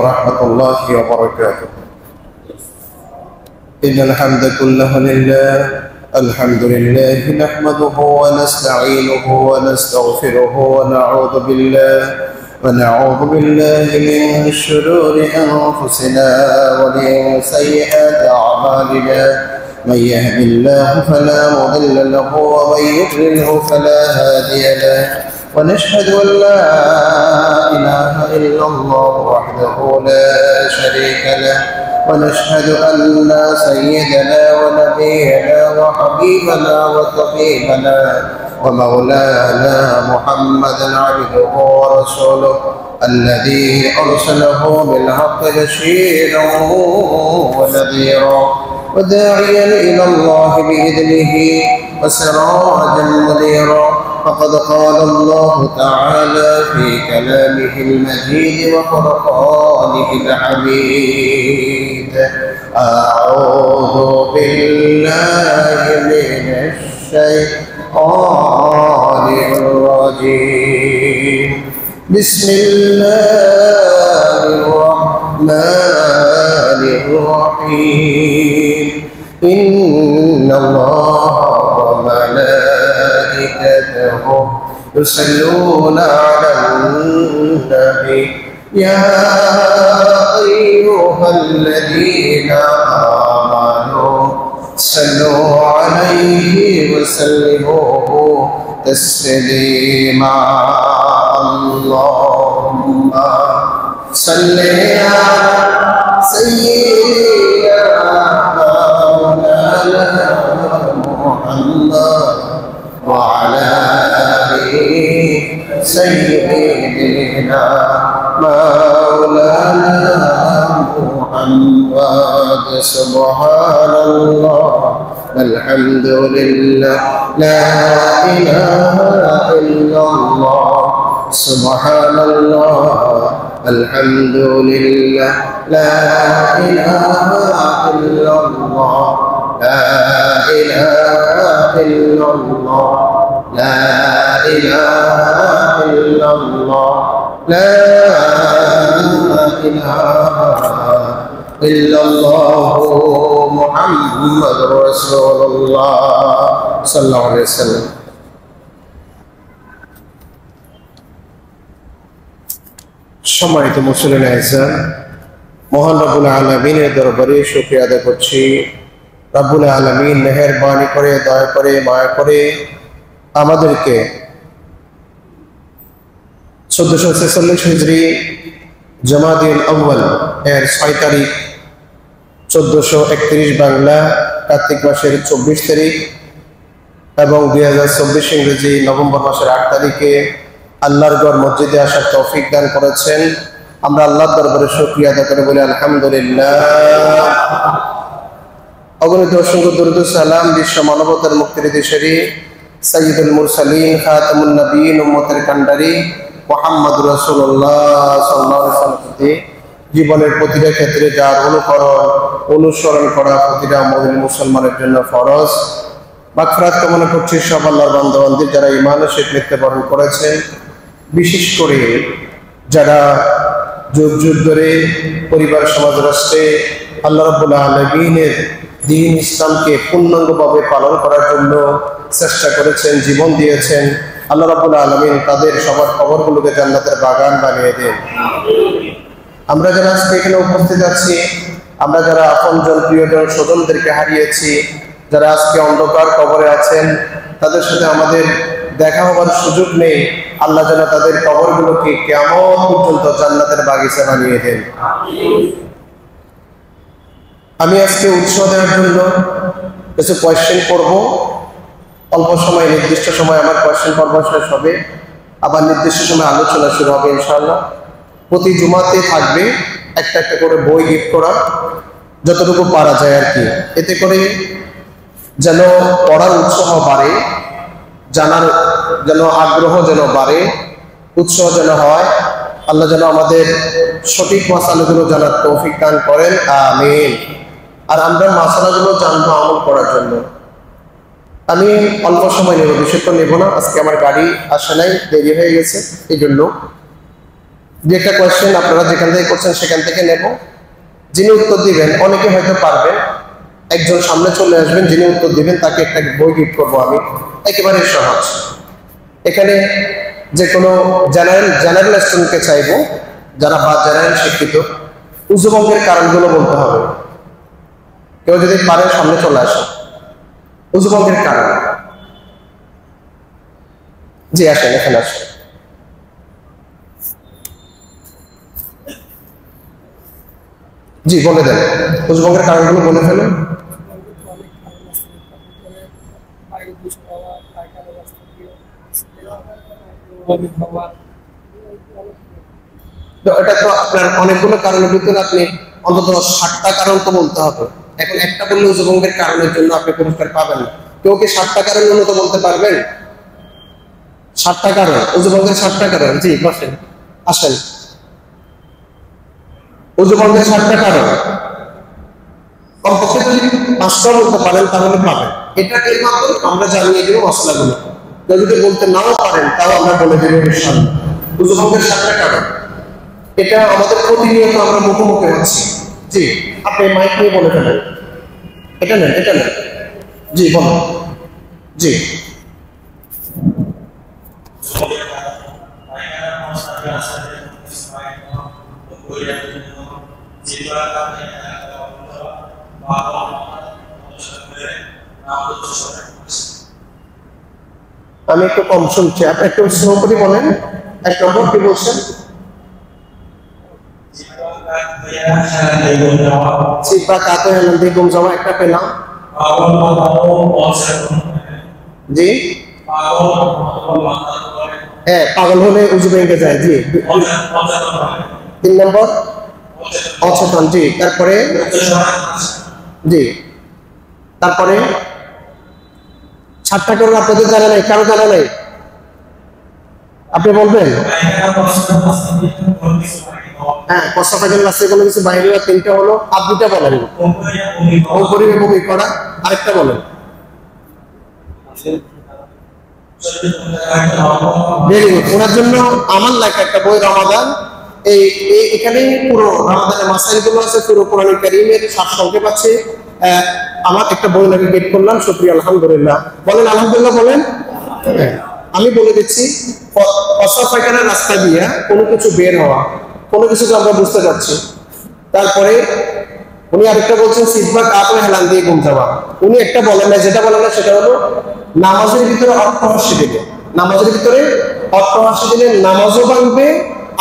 ورحمة الله وبركاته. إن الحمد كله لله، الحمد لله نحمده ونستعينه ونستغفره ونعوذ بالله من شرور أنفسنا ومن سيئات أعمالنا. من يهد الله فلا مضل له ومن يضلله فلا هادي له. ونشهد أن لا إله إلا الله وحده لا شريك له. ونشهد أن سيدنا ونبينا وحبيبنا وطبيبنا ومولانا محمدا عبده ورسوله الذي أرسله بالحق بشيرا ونذيرا وداعيا إلى الله بإذنه وسراجا منيرا. فقد قال الله تعالى في كلامه المجيد وفرقانه الحميد: أعوذ بالله من الشيطان الرجيم. بسم الله الرحمن الرحيم. إن الله وملائكته يصلون على النبي يا أيها الذين آمنوا صلوا عليه وسلموا تسليما. اللهم صل على سيدنا مولانا محمد وعلى آله سيدنا مولانا محمد. سبحان الله والحمد لله لا إله إلا الله. سبحان الله الحمد لله لا إله إلا الله. لا إله إلا الله. لا إله إلا الله. لا إله إلا الله محمد رسول الله صلى الله عليه وسلم. সম্মানিত মুসলিম আইজান, মহান রব্বুল আলামিনের দরবারে শুকরিয়া আদায় করছি। রব্বুল আলামিন মেহেরবানি করে, দয়া করে, মায়া করে আমাদেরকে 1446 হিজরি জামাদিল আউয়াল এর 6 তারিখ 1431 বাংলা কার্তিক মাসের 24 তারিখ এবং 2024 ইংরেজি নভেম্বর মাসের 8 তারিখে আল্লাহর ঘর মসজিদে আসার তৌফিক দান করেছেন। আমরা আল্লাহর দরবারে শুকরিয়া আদায় করে বলি আলহামদুলিল্লাহ। অগণিত অসংখ্য দরুদ ও সালাম বিশ্ব মানবতার মুক্তির দেশেরই সাইয়্যিদুল মুরসালিন খাতামুন নবিয়্যিন উম্মতের কান্ডারি মুহাম্মদুর রাসূলুল্লাহ সাল্লাল্লাহু আলাইহি ওয়াসাল্লাম জীবনের প্রতিটা ক্ষেত্রে যার অনুসরণ করা প্রতিটা মুমিন মুসলমানের জন্য ফরজ। মাগফিরাত কামনা করছি সব আল্লাহর বান্দাবান্দি যারা ঈমানের সাথে মৃত্যুবরণ করেছেন, বিশেষ করে যারা যুগ যুগ ধরে পরিবার সমাজ রাষ্ট্রে আল্লাহ রাব্বুল আলামিনের দ্বীন ইসলামকে পূর্ণাঙ্গভাবে পালন করার জন্য চেষ্টা করেছেন, জীবন দিয়েছেন। আল্লাহ রাব্বুল আলামিন তাদের সবার কবরগুলোকে জান্নাতের বাগান বানিয়ে দেন। আমরা যারা আজকে এখানে উপস্থিত আছি, আমরা যারা আপনজন প্রিয়জন স্বজনদেরকে হারিয়েছি, যারা আজকে অন্ধকার কবরে আছেন, তাদের সাথে আমাদের দেখা হবার সুযোগ নেই। আল্লাহ যেন তাদের কবরগুলোকে কিয়ামত পর্যন্ত জান্নাতের বাগিচা বানিয়ে দেন। আমি আজকে উৎসাহ দেওয়ার জন্য কিছু কোয়েশ্চেন করব। অল্প সময়, নির্দিষ্ট সময় আমার কোয়েশ্চেন পর্ব শেষ হবে, আবার নির্দিষ্ট সময় আলোচনা শুরু হবে ইনশাআল্লাহ। প্রতি জুমাতে থাকবে একটা একটা করে বই গিফট করা, যতটুকু পারা যায় আর কি। এতে করে যেন পড়ার উৎসাহ বাড়ে, জানার যেন আগ্রহ যেন বাড়ে, উৎসাহ যেন হয়। আল্লাহ যেন আমাদের সঠিক মাসালাগুলো জানার তৌফিক দান করেন, আমিন। আর আমরা মাসালাগুলো জানবো আমল করার জন্য। আমি অল্প সময় নেব, বেশিক্ষণ নেব না। আজকে আমার গাড়ি আসে নাই, দেরি হয়ে গেছে, এই জন্য যে একটা কোয়েশ্চেন আপনারা যেখান থেকে করছেন সেখান থেকে নেব। যিনি উত্তর দিবেন, অনেকে হয়তো পারবেন, একজন সামনে চলে আসবেন, যিনি উত্তর দিবেন তাকে একটা বই গিফট করবো আমি, একেবারে সহজ। এখানে যে কোনো জেনারেল স্টুডেন্টকে চাইবো, যারা বা জেনারেল শিক্ষিত, উজুভঙ্গের কারণগুলো বলতে হবে। কেউ যদি পারে সামনে চলে আসে। উজুভঙ্গের কারণ, জি আসেন, এখানে আসেন। জি বলে দেন, উজুভঙ্গের কারণগুলো বলে ফেলেন। এটা তো আপনার অনেকগুলো কারণের ভিতরে আপনি অন্তত 60টা কারণ তো বলতে হবে। এখন একটা বললে উজুভঙ্গের কারণের জন্য আপনি পুরস্কার পাবেন না। কেউ কি 60টা কারণ উন্নত বলতে পারবেন? 60টা কারণ, উজুভঙ্গের 60টা কারণ। জি বসেন, আসেন। উজুভঙ্গের 60টা কারণ কমপক্ষে যদি 5টা বলতে পারেন তাহলে পাবেন। এটাকে মাত্র আমরা জানিয়ে দেবো মশলাগুলো। কেউ যদি বলতে নাও পারেন তাও আমরা বলে দেবো ইনশাআল্লাহ। উজুভঙ্গের 60টা কারণ, এটা আমাদের প্রতিনিয়ত আমরা মুখোমুখি হচ্ছি। জি আপনি মাইক নিয়ে বলে ফেলেন। এটা নেন, এটা নেন। জি বলুন। জি আমি একটু কম শুনছি, আপনি একটু স্লো করে বলেন। 1 নম্বর কি বলছেন? সিপা কাতো হেলান দিয়ে ঘুম যাওয়া, একটা পেলাম। জি হ্যাঁ, পাগল হলে উজু ভেঙে যায়। জি 3 নম্বর অচেতন। জি তারপরে, জি তারপরে 60টা কারণ আপনাদের জানা নাই, কারো জানা নাই? আপনি বলবেন? হ্যাঁ, কষ্ট থাকেন রাস্তায় কোনো কিছু বাইরে। 3টা হলো, আর 2টা বলেন। অপরিবে বমি করা, আরেকটা বলেন। Very good. ওনার জন্য আমার লেখা একটা বই রমাদান, এখানেই পুরো রমাদানের মাসাইলগুলো আছে, পুরো কোরআন কারীমের সারসংক্ষেপ আছে। আমার একটা বই নাকি গেট করলাম, শুকরিয়া আলহামদুলিল্লাহ। বলেন আলহামদুলিল্লাহ বলেন। আমি বলে দিচ্ছি, প্রস্রাব পায়খানার রাস্তা দিয়ে কোনো কিছু বের হওয়া, কোনো কিছুকে আমরা বুঝতে পারছি। তারপরে উনি আরেকটা বলছেন সিজদা কাত হেলান দিয়ে ঘুম যাওয়া। উনি একটা বলেন না, যেটা বলেন না সেটা হলো নামাজের ভিতরে অট্টহাস্য দিলে, নামাজের ভিতরে অট্টহাস্য দিলে নামাজও ভাঙবে,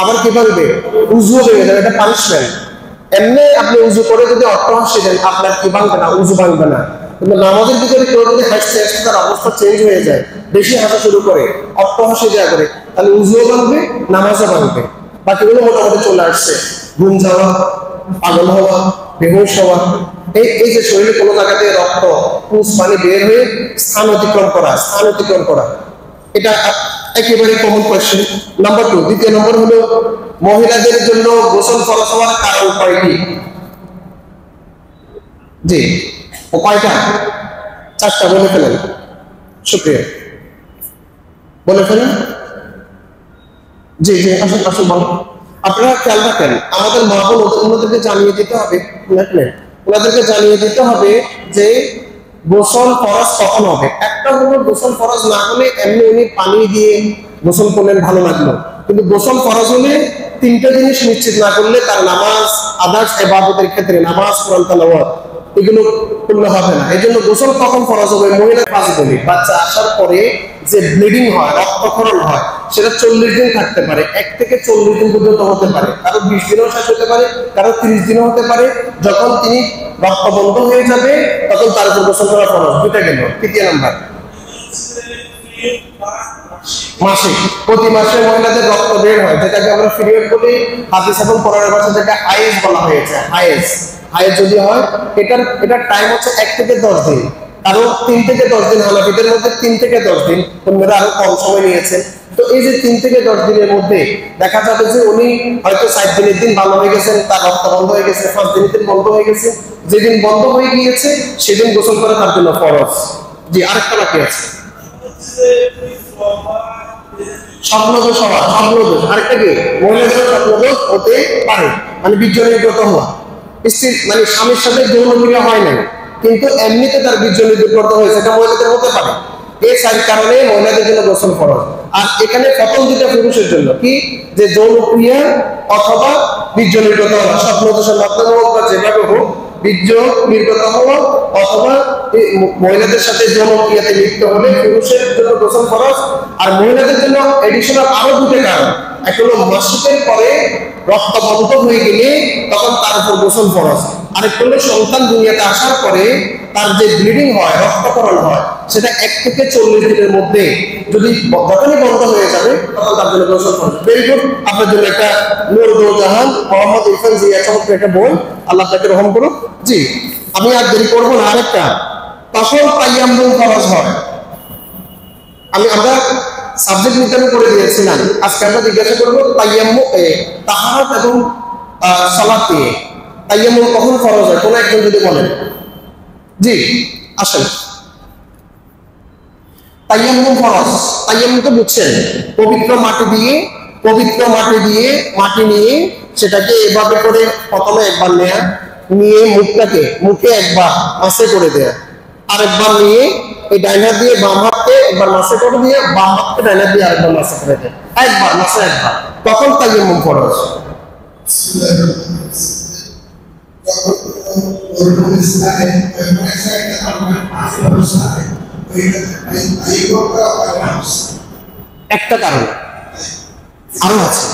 আবার কি ভাঙবে? উযুও ভেঙে যাবে। এটা পানিশমেন্ট। এমনি আপনি উযু করে যদি অট্টহাস্য দেন, আপনার কি ভাঙবে না? উযু ভাঙবে না। কিন্তু নামাজের ভিতরে কেউ যদি হাসতে হাসতে তার অবস্থা চেঞ্জ হয়ে যায়, বেশি হাসা শুরু করে, অট্টহাস্য দেওয়া করে, তাহলে উযুও ভাঙবে, নামাজও ভাঙবে। বাকিগুলো মোটামুটি চলে আসছে। ঘুম যাওয়া, পাগল হওয়া, বেহুশ হওয়া, এই যে শরীরে কোনো জায়গাতে রক্ত, পুষ, পানি বের হয়ে স্থান অতিক্রম করা, এটা একেবারে কমন কোয়েশ্চেন। নাম্বার 2, দ্বিতীয় নম্বর হলো মহিলাদের জন্য গোসল ফরজ হওয়ার কারণ কয়টি? জি ও কয়টা? 4টা বলে ফেলেন। শুকরিয়া, বলে ফেলেন। জি জি আসুন আসুন বলুন। আপনারা খেয়াল রাখেন, আমাদের মা বোন ওনাদেরকে জানিয়ে দিতে হবে, ওনাদেরকে জানিয়ে দিতে হবে যে গোসল ফরজ কখন হবে। একটা হলো গোসল ফরজ না হলে এমনি উনি পানি দিয়ে গোসল করলেন, ভালো লাগলো, কিন্তু গোসল ফরজ হলে 3টা জিনিস নিশ্চিত না করলে তার নামাজ, আদার্স ইবাদতের ক্ষেত্রে নামাজ, কোরআন তেলাওয়াত এগুলো করলে হবে না। এই জন্য গোসল কখন ফরজ হবে? মহিলা ফাজিলি বাচ্চা আসার পরে যে ব্লিডিং হয়, রক্তক্ষরণ হয়, সেটা 40 দিন থাকতে পারে, 1 থেকে 40 দিন পর্যন্ত হতে পারে, কারো 20 দিনও শেষ হতে পারে, কারো 30 দিনও হতে পারে। যখন তিনি রক্ত বন্ধ হয়ে যাবে তখন তার উপর গোসল করা ফরজ। 2টা গেল। তৃতীয় নাম্বার, মাসিক, প্রতি মাসে মহিলাদের রক্ত বের হয়, যেটাকে আমরা পিরিয়ড বলি। হাদিস এবং কোরআনের ভাষায় যেটা হায়েজ বলা হয়েছে, হায়েজ যদি হয়, এটার টাইম হচ্ছে 1 থেকে 10 দিন, কারো 3 থেকে 10 দিন, হানাফিদের মধ্যে 3 থেকে 10 দিন, অন্যরা আরো কম সময় নিয়েছেন। তো এই যে 3 থেকে 10 দিনের মধ্যে দেখা যাবে যে উনি হয়তো 60 দিনের দিন ভালো হয়ে গেছেন, তার রক্ত বন্ধ হয়ে গেছে, 5 দিনের দিন বন্ধ হয়ে গেছে, যেদিন বন্ধ হয়ে গিয়েছে সেদিন গোসল করা তার জন্য ফরজ। জি আরেকটা বাকি আছে। স্বপ্নদোষ হওয়া, স্বপ্নদোষ। আরেকটা কি, মহিলাদের স্বপ্নদোষ হতে পারে, মানে বীর্য নির্গত হওয়া। স্ত্রী মানে স্বামীর সাথে যৌন ক্রিয়া হয় নাই, কিন্তু এমনিতে তার বীর্য নির্গত হয়েছে, এটা মহিলাদের হতে পারে। এই চার কারণে মহিলাদের জন্য গোসল ফরজ। আর এখানে প্রথম দুটো পুরুষের জন্য কি, যে যৌন ক্রিয়া অথবা বীর্য নির্গত হওয়া, স্বপ্নদোষের মাধ্যমে হোক বা যেভাবে হোক বীর্য নির্গত হওয়া অথবা মহিলাদের সাথে যৌন ক্রিয়াতে লিপ্ত হলে পুরুষের জন্য গোসল ফরজ। আর মহিলাদের জন্য এডিশনাল আরো দুটো কারণ, একটা হলো মাসিকের পরে রক্ত বন্ধ হয়ে গেলে তখন তার উপর গোসল ফরজ। আরেকটা হলো সন্তান দুনিয়াতে আসার পরে তার যে ব্লিডিং হয়, রক্তকরণ হয়, সেটা 1 থেকে 40 দিনের মধ্যে যদি যখনই বন্ধ হয়ে যাবে তখন তার জন্য গোসল ফরজ। ভেরি গুড, আপনার জন্য একটা নূর জাহান মোহাম্মদ ইরফান জিয়া চমৎকার একটা বই, আল্লাহ তাকে রহম করুক। জি, আমি আর দেরি করবো না। আরেকটা, তখন তায়াম্মুম ফরজ হয়। আমরা সাবজেক্ট নির্ধারণ করে দিয়েছিলাম, আজকে আমরা জিজ্ঞাসা করবো তায়াম্মুম তাহারাত এবং সালাত নিয়ে তায়াম্মুম কখন ফরজ হয়, কোন একজন যদি বলেন। জি আসেন। তায়াম্মুম ফরজ, তায়াম্মুম তো বুঝছেন, পবিত্র মাটি দিয়ে মাটি নিয়ে সেটাকে এভাবে করে প্রথমে একবার নেয়া, নিয়ে মুখে একবার মাসে করে দেয়া, আরেকবার নিয়ে এই ডাইন হাত দিয়ে বাম হাতকে একবার মাসে করে দিয়ে বাম হাতকে ডাইন হাত দিয়ে আরেকবার মাসে করে দেয়া, একবার মাসে একবার, তখন তায়াম্মুম ফরজ। একটা কারণ আরো আছে,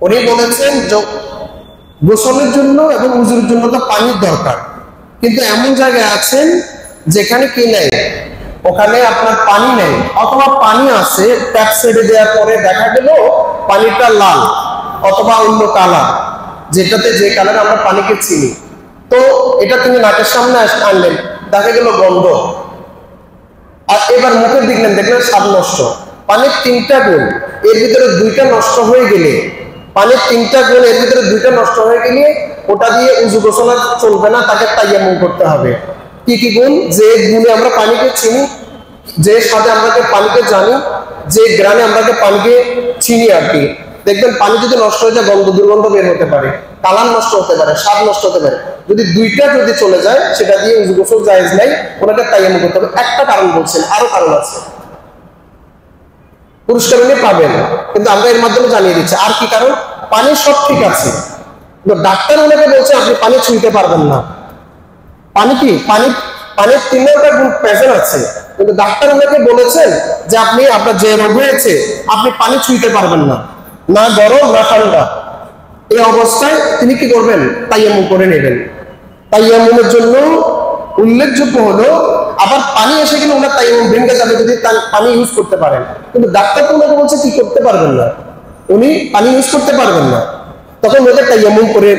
উনি বলেছেন গোসলের জন্য এবং উযুর জন্য তো পানির দরকার, কিন্তু এমন জায়গায় আছেন যেখানে কি নেই, ওখানে আপনার পানি নেই, অথবা পানি আছে ট্যাপ ছেড়ে দেওয়ার পরে দেখা গেল পানিটা লাল অথবা অন্য কালার, যেটাতে যে কালার আমরা পানিকে চিনি, তো এটা তিনি নাকের সামনে আনলেন, দেখা গেল গন্ধ, আর এবার মুখে দেখলেন স্বাদ নষ্ট। পানির 3টা গুণ, এর ভিতরে 2টা নষ্ট হয়ে গেলে, পানির 3টা গুণ এর ভিতরে 2টা নষ্ট হয়ে গেলে ওটা দিয়ে উযু গোসল চলবে না, তাকে তায়াম্মুম করতে হবে। কি কি গুণ? যে গুণে আমরা পানিকে চিনি, যে স্বাদে আমরা পানিকে জানি, যে গ্রামে আমরা পানিকে চিনি আর কি, দেখবেন পানি যদি নষ্ট হয়ে যায় গন্ধ দুর্গন্ধ বের হতে পারে, কালার নষ্ট হতে পারে, স্বাদ নষ্ট হতে পারে। যদি 2টা যদি চলে যায় সেটা দিয়ে উযু গোসল জায়েজ নাই, ওনাকে তায়াম্মুম করতে হবে। একটা কারণ বলছেন, আরো কারণ আছে, পুরস্কার উনি পাবেন, কিন্তু আমরা এর মাধ্যমে জানিয়ে দিচ্ছি। আর কি কারণ? পানি সব ঠিক আছে, কিন্তু ডাক্তার ওনাকে বলছে আপনি পানি ছুঁইতে পারবেন না। পানি কি, পানির 3টা গুণ প্রেজেন্ট আছে, কিন্তু ডাক্তার ওনাকে বলেছেন যে আপনি আপনার যে রোগ হয়েছে আপনি পানি ছুঁইতে পারবেন না, না গরম না ঠান্ডা। এই অবস্থায় তিনি কি করবেন? তায়াম্মুম করে নেবেন। তায়াম্মুমের জন্য উল্লেখযোগ্য হলো, আবার পানি এসে গেলে ওনার তায়াম্মুম ভেঙে যাবে যদি পানি ইউজ করতে পারেন, কিন্তু ডাক্তার তো ওনাকে বলছে কি করতে পারবেন না, উনি পানি ইউজ করতে পারবেন না, তখন ওনাকে তায়াম্মুম করে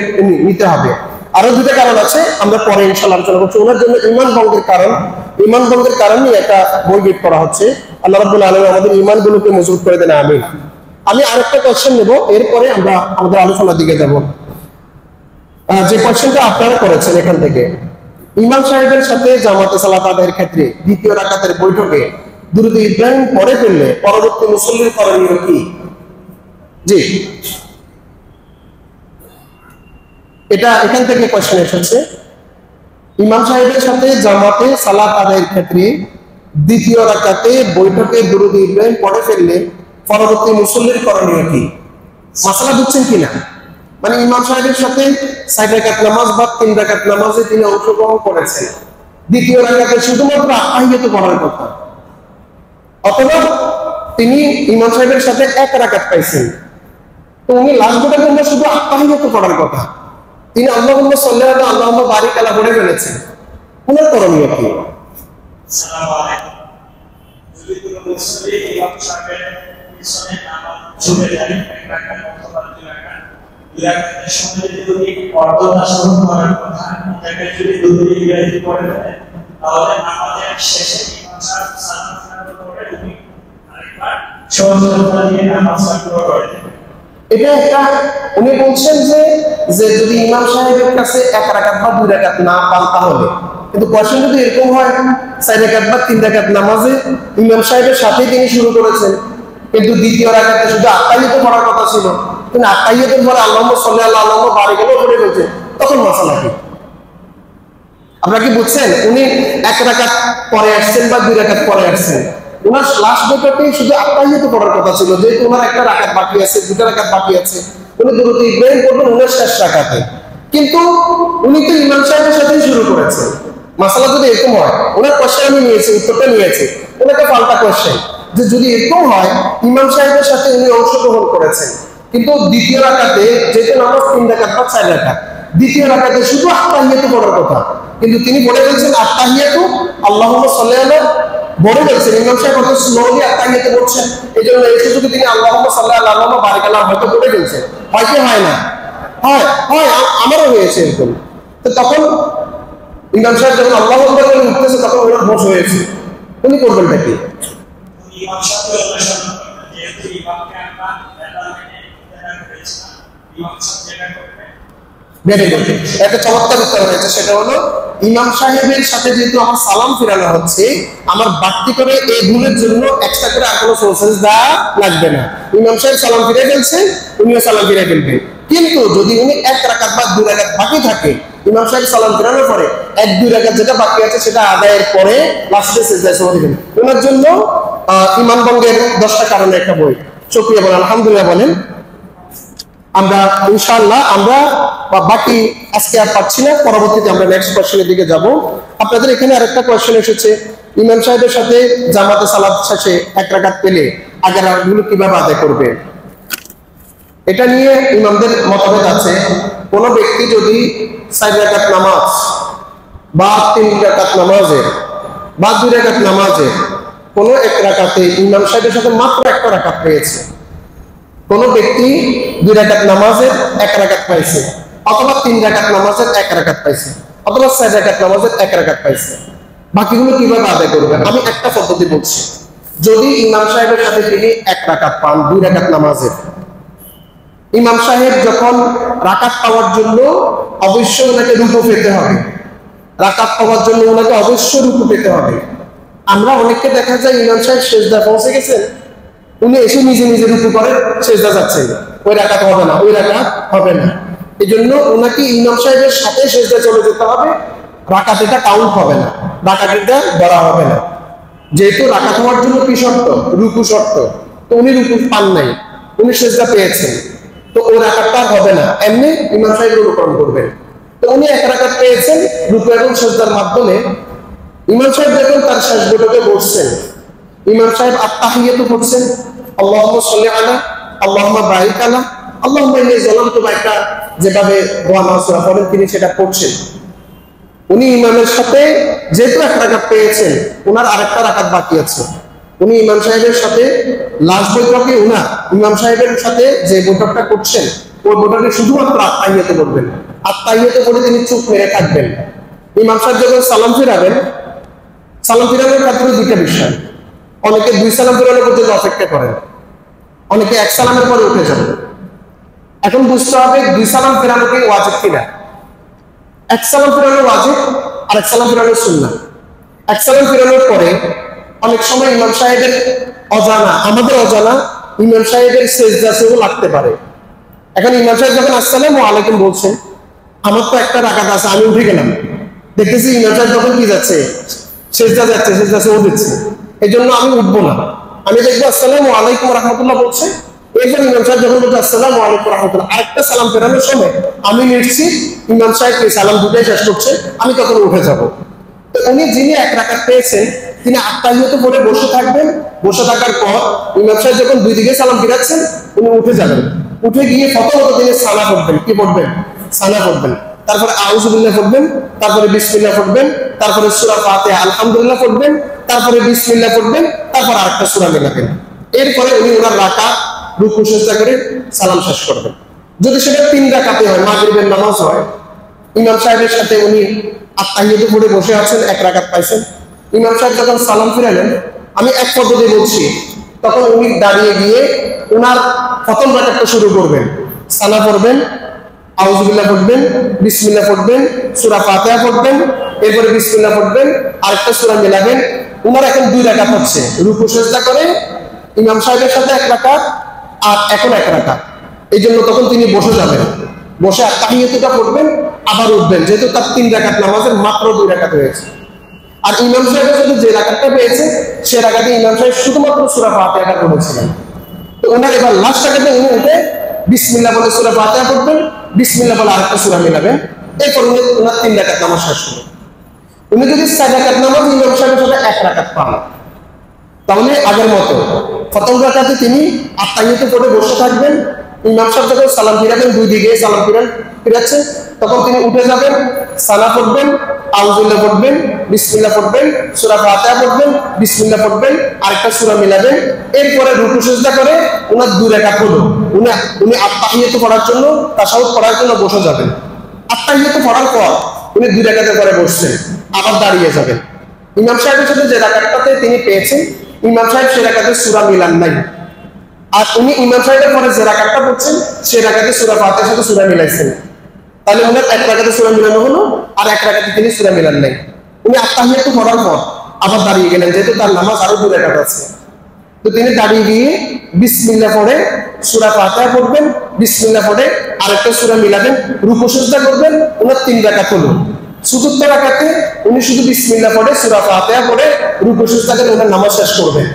নিতে হবে। আরো 2টা কারণ আছে, আমরা পরে ইনশাআল্লাহ আলোচনা করছি। ওনার জন্য ঈমান ভঙ্গের কারণ নিয়ে একটা বই বের করা হচ্ছে। আল্লাহ রাব্বুল আলামিন আমাদের ঈমানগুলোকে মজবুত করে দেন, আমিন। আমি আরেকটা কোশ্চেন নেব, এরপরে আমরা আমাদের আলোচনার দিকে যাব। যে কোশ্চেনটা আপনারা করেছেন এখান থেকে, ইমাম সাহেবের সাথে জামাতে সালাত আদায়ের ক্ষেত্রে 2য় রাকাতের বৈঠকে দুরূদ ইব্রাহিম পড়ে ফেললে পরবর্তী মুসল্লির করণীয় কি? জি, এটা এখান থেকে কোশ্চেন এসেছে। ইমাম সাহেবের সাথে জামাতে সালাত আদায়ের ক্ষেত্রে 2য় রাকাতে বৈঠকে দুরূদ ইব্রাহিম পড়ে ফেললে পরবর্তী মুসল্লির করণীয় কি? মাসালা বুঝছেন কিনা? মানে ইমাম সাহেবের সাথে 4 রাকাত নামাজ বা 3 রাকাত নামাজে তিনি অংশগ্রহণ করেছেন, 2য় রাকাতে শুধুমাত্র আত্তাহিয়াত পড়ার কথা, অথবা তিনি ইমাম সাহেবের সাথে 1 রাকাত পাইছেন, তো উনি লাস্ট গোটা জন্য শুধু আত্তাহিয়াত পড়ার কথা, তিনি আল্লাহুম্মা সাল্লি আলা আল্লাহুম্মা বারিক আলা পড়ে ফেলেছেন, ওনার করণীয় কি? আসসালামু আলাইকুম। যদি কোনো মুসল্লি ইমাম সাহেবের পিছনে নামাজ ছুটে যায় 1 রাকাত অথবা 2 রাকাত, 2 রাকাতের সময় যদি পর্দা শুরু করার কথা, এটাকে যদি দুরূদ ইব্রাহিম পড়ে দেয়, তাহলে নামাজের শেষে ইমাম সাহেব সালাম ফিরানোর পরে উনি আরেকবার সহজতা দিয়ে নামাজ শুরু করে দেবেন। এটা একটা, উনি বলছেন যে যদি ইমাম সাহেবের কাছে 1 রাকাত বা 2 রাকাত না পান, তাহলে কিন্তু কোশ্চেন যদি এরকম হয় 4 রাকাত বা 3 রাকাত নামাজে ইমাম সাহেবের সাথে তিনি শুরু করেছেন, কিন্তু দ্বিতীয় রাকাতে শুধু আত্তাহিয়াত পড়ার কথা ছিল, কিন্তু আত্তাহিয়াতের পরে আল্লাহুম্মা সাল্লি আলা আল্লাহুম্মা বারিক আলাইহি পড়ে ফেলছে, তখন মাসালা কি? আপনারা কি বুঝছেন? উনি 1 রাকাত পরে আসছেন বা 2 রাকাত পরে আসছেন, ওনার লাস্ট বৈঠকেই শুধু আত্তাহিয়াত পড়ার কথা ছিল, যেহেতু ওনার 1 রাকাত বাকি আছে, 2 রাকাত বাকি আছে, উনি দুরূদ ইব্রাহিম পড়বেন ওনার শেষ রাকাতে, কিন্তু উনি তো ইমাম সাহেবের সাথেই শুরু করেছেন। মাসালা যদি এরকম হয়, ওনার কোশ্চেন আমি নিয়েছি, উত্তরটা নিয়েছি, ওনাকে পাল্টা কোশ্চেন যে যদি এরকম হয় ইমাম সাহেবের সাথে উনি অংশগ্রহণ করেছেন, কিন্তু দ্বিতীয় রাকাতে যেহেতু নামাজ 3 রাকাত বা 4 রাকাত, দ্বিতীয় রাকাতে শুধু আত্তাহিয়াত পড়ার কথা, কিন্তু তিনি বলে ফেলছেন আত্তাহিয়াত আল্লাহুম্মা সাল্লি আলা, বলে ফেলছেন ইমাম সাহেব হয়তো স্লোলি আত্তাহিয়াত পড়ছেন, এই জন্য এই সুযোগে তিনি আল্লাহুম্মা সাল্লি আলা আল্লাহুম্মা বারিক আলাইহি হয়তো বলে ফেলছেন, হয় কি হয় না? হয়, আমারও হয়েছে এরকম। তো তখন ইমাম সাহেব যখন আল্লাহু আকবার বলে উঠতেছে তখন ওনার বস হয়েছে, উনি করবেনটা কি? ইমাম সাহেব অনুসরণ করবেন, যেহেতু ইমামকে আমরা এটা করেছিলাম, ইমাম সাহেব যেটা করবে একটা চমৎকার উত্তর হয়েছে, সেটা হলো ইমাম সাহেবের সাথে যেহেতু আমার সালাম ফিরানো হচ্ছে, আমার বাড়তি করে এই ভুলের জন্য এক্সট্রা করে আর কোনো সোর্সেস দেওয়া লাগবে না। ইমাম সাহেব সালাম ফিরে ফেলছেন, উনিও সালাম ফিরে ফেলবেন, কিন্তু যদি উনি 1 রাকাত বা 2 রাকাত বাকি থাকে, ইমাম সাহেব সালাম ফিরানোর পরে 1-2 রাকাত যেটা বাকি আছে সেটা আদায়ের পরে লাস্টে সিজদায় সওয়া দিবেন। ওনার জন্য ইমান ভঙ্গের 10টা কারণে একটা বই, শুকরিয়া বলেন, আলহামদুলিল্লাহ বলেন। আমরা ইনশাআল্লাহ আমরা বাকি আজকে আর পাচ্ছি না, পরবর্তীতে আমরা নেক্সট কোশ্চেনের দিকে যাব। আপনাদের এখানে আরেকটা কোশ্চেন এসেছে, ইমাম সাহেবের সাথে জামাতে সালাত শেষে 1 রাকাত পেলে আগের রাকাতগুলো কিভাবে আদায় করবে? এটা নিয়ে ইমামদের মতভেদ আছে। কোন ব্যক্তি যদি 4 রাকাত নামাজ বা 3 রাকাত নামাজে বা 2 রাকাত নামাজে কোন 1 রাকাতে ইমাম সাহেবের সাথে মাত্র 1 রাকাত পেয়েছে, কোন ব্যক্তি 2 রাকাত নামাজের 1 রাকাত পাইছে, অথবা 3 রাকাত নামাজের 1 রাকাত পাইছে, অথবা 4 রাকাত নামাজের 1 রাকাত পাইছে, বাকিগুলো কিভাবে আদায় করবেন? আমি একটা পদ্ধতি বলছি। যদি ইমাম সাহেবের সাথে তিনি 1 রাকাত পান 2 রাকাত নামাজের, ইমাম সাহেব যখন রাকাত পাওয়ার জন্য অবশ্যই ওনাকে রুকু পেতে হবে, রাকাত পাওয়ার জন্য ওনাকে অবশ্যই রুকু পেতে হবে। আমরা অনেককে দেখা যায় ইমাম সাহেব সিজদা পৌঁছে গেছেন, উনি এসে নিজে নিজে রুকু করে সিজদা যাচ্ছেন, ওই রাকাত হবে না, ওই রাকাত হবে না। এই জন্য ওনাকে ইমাম সাহেবের সাথে সিজদা চলে যেতে হবে, রাকাত এটা কাউন্ট হবে না, রাকাত এটা ধরা হবে না। যেহেতু রাকাত হওয়ার জন্য কি শর্ত? রুকু শর্ত। তো উনি রুকু পান নাই, উনি সিজদা পেয়েছেন, তো ওই রাকাতটা হবে না, এমনি ইমাম সাহেব অনুকরণ করবেন। তো উনি 1 রাকাত পেয়েছেন রুকু এবং সিজদার মাধ্যমে। ইমাম সাহেব যখন তার শেষ বৈঠকে বসছেন, ইমাম সাহেব আত্তাহিয়াতু পড়ছেন, আল্লাহুম্মা সাল্লি আলা আল্লাহুম্মা বারিক আলা আল্লাহুম্মা ইন্নী যালামতু বাইকা, যেভাবে দোয়া মাসুরা পড়েন তিনি সেটা পড়ছেন। উনি ইমামের সাথে যেহেতু 1 রাকাত পেয়েছেন, ওনার আরেকটা রাকাত বাকি আছে, উনি ইমাম সাহেবের সাথে লাস্ট বৈঠকে ইমাম সাহেবের সাথে যে বৈঠকটা করছেন, ওই বৈঠকে শুধুমাত্র আত্তাহিয়াতু পড়বেন। আত্তাহিয়াতু পড়ে তিনি চুপ মেরে থাকবেন। ইমাম সাহেব যখন সালাম ফিরাবেন, সালাম ফিরানোর ক্ষেত্রে 2টা বিষয়, অনেকে 2 সালাম ফিরানোর পর্যন্ত অপেক্ষা করেন, অনেকে 1 সালামের পরে উঠে যান। এখন বুঝতে হবে 2 সালাম ফিরানো কি ওয়াজিব কিনা। 1 সালাম ফিরানো ওয়াজিব, আর 1 সালাম ফিরানো সুন্নাহ। 1 সালাম ফিরানোর পরে অনেক সময় ইমাম সাহেবের অজানা, আমাদের অজানা ইমাম সাহেবের সিজদা সেও লাগতে পারে। এখন ইমাম সাহেব যখন আসসালামু আলাইকুম বলছেন, আমার তো 1টা রাকাত আছে, আমি উঠে গেলাম, দেখতেছি ইমাম সাহেব যখন কি যাচ্ছে, সিজদা যাচ্ছে, সিজদা সেও দিচ্ছে, এই জন্য আমি উঠবো না, আমি দেখবো আসসালামু আলাইকুম রাহমাতুল্লাহ বলছে, এরপর ইমাম সাহেব যখন বলছে আসসালামু আলাইকুম রাহমাতুল্লাহ, আরেকটা সালাম ফেরানোর সময় আমি নিশ্চিত ইমাম সাহেব এই সালাম দুটাই শেষ করছে, আমি তখন উঠে যাব। তো উনি যিনি 1 রাকাত পেয়েছেন তিনি আত্তাহিয়াতু পড়ে বসে থাকবেন, বসে থাকার পর ইমাম সাহেব যখন 2 দিকে সালাম ফিরাচ্ছেন উনি উঠে যাবেন, উঠে গিয়ে প্রথমত তিনি সানা পড়বেন। কি পড়বেন? সানা পড়বেন, তারপরে আউযু বিল্লাহ পড়বেন, তারপরে বিসমিল্লাহ পড়বেন, তারপরে সূরা ফাতিহা আলহামদুলিল্লাহ পড়বেন, তারপরে বিসমিল্লাহ পড়বেন, তারপর আরেকটা সূরা মিলাবেন। এরপরে উনি ওনার রাকাত রুকু সিজদা করে সালাম শেষ করবেন। যদি সেটা 3 রাকাতে হয়, মাগরিবের নামাজ হয়, ইমাম সাহেবের সাথে উনি আত্তাহিয়াতু পড়ে বসে আছেন, 1 রাকাত পাইছেন, ইমাম সাহেব যখন সালাম ফিরালেন, আমি এক পদ্ধতি বলছি, তখন উনি দাঁড়িয়ে গিয়ে ওনার প্রথম রাকাতটা শুরু করবেন, সানা পড়বেন, আউযুবিল্লাহ পড়বেন, বিসমিল্লাহ পড়বেন, সূরা ফাতিহা পড়বেন, এরপরে বিসমিল্লাহ পড়বেন, আরেকটা সূরা মিলাবেন। উনার এখন 2 রাকাত হচ্ছে, রুকু সিজদা করে ইমাম সাহেবের সাথে 1 রাকাত আর এখন 1 রাকাত। এই জন্য তখন তিনি বসে যাবেন, বসে তাহিয়াতুটা পড়বেন, আবার উঠবেন, যেহেতু তার 3 রাকাত নামাজের মাত্র 2 রাকাত হয়েছে। আর ইমাম সাহেবের সাথে যে রাকাতটা পেয়েছে সে রাকাতে ইমাম সাহেব শুধুমাত্র সূরা ফাতিহাটা পড়েছিলেন। তো ওনার এবার লাস্ট রাকাতে উনি উঠে বিসমিল্লাহ বলে সূরা ফাতিহা পড়বেন, বিসমিল্লাহ বলে আরেকটা সূরা মিলাবেন, এরপর উনি ওনার 3 রাকাত নামাজ শেষ করবেন। উনি যদি 4 রাকাত নামাজ ইমাম সাহেবের সাথে 1 রাকাত পান, তাহলে আগের মতো প্রথম রাকাতে তিনি আত্তাহিয়াতু পড়ে বসে থাকবেন, ইমাম সাহেব যখন সালাম ফিরাবেন, 2 দিকে সালাম ফিরাচ্ছেন, তখন তিনি উঠে যাবেন, সানা পড়বেন, আউযুবিল্লাহ পড়বেন, বিসমিল্লাহ পড়বেন, সূরা ফাতিহা পড়বেন, বিসমিল্লাহ পড়বেন, আরেকটা সূরা মিলাবেন, এরপরে রুকু সিজদা করে ওনার 2 রাকাত হলো। উনি আত্তাহিয়াতু পড়ার জন্য, তাশাহুদ পড়ার জন্য বসে যাবেন। আত্তাহিয়াতু পড়ার পর উনি 2 রাকাতের পরে বসছেন, আবার দাঁড়িয়ে যাবেন। ইমাম সাহেবের সাথে যে রাকাতটাতে তিনি পেয়েছেন, ইমাম সাহেব সে রাকাতে সূরা মিলান নাই, আর উনি ইমাম সাহেবের পরে যে রাকাতটা পড়ছেন সে রাকাতে সূরা ফাতিহার সাথে সূরা মিলাইছেন। তাহলে উনার 1 রাকাতে সূরা মিলানো হলো, আর 1 রাকাতে তিনি সূরা মিলান নাই। উনি আত্তাহিয়াতু পড়ার পর আবার দাঁড়িয়ে গেলেন, যেহেতু তার নামাজ আরো 2 রাকাত আছে। তো তিনি দাঁড়িয়ে গিয়ে বিসমিল্লাহ পড়ে সূরা ফাতিহা পড়বেন, বিসমিল্লাহ পড়ে আরেকটা সূরা মিলাবেন, রুকু সিজদা করবেন, উনার 3 রাকাত হলো। চতুর্থ রাকাতে উনি শুধু বিসমিল্লাহ পড়ে সূরা ফাতিহা পড়ে রুকু সিজদা করে ওনার নামাজ শেষ করবেন।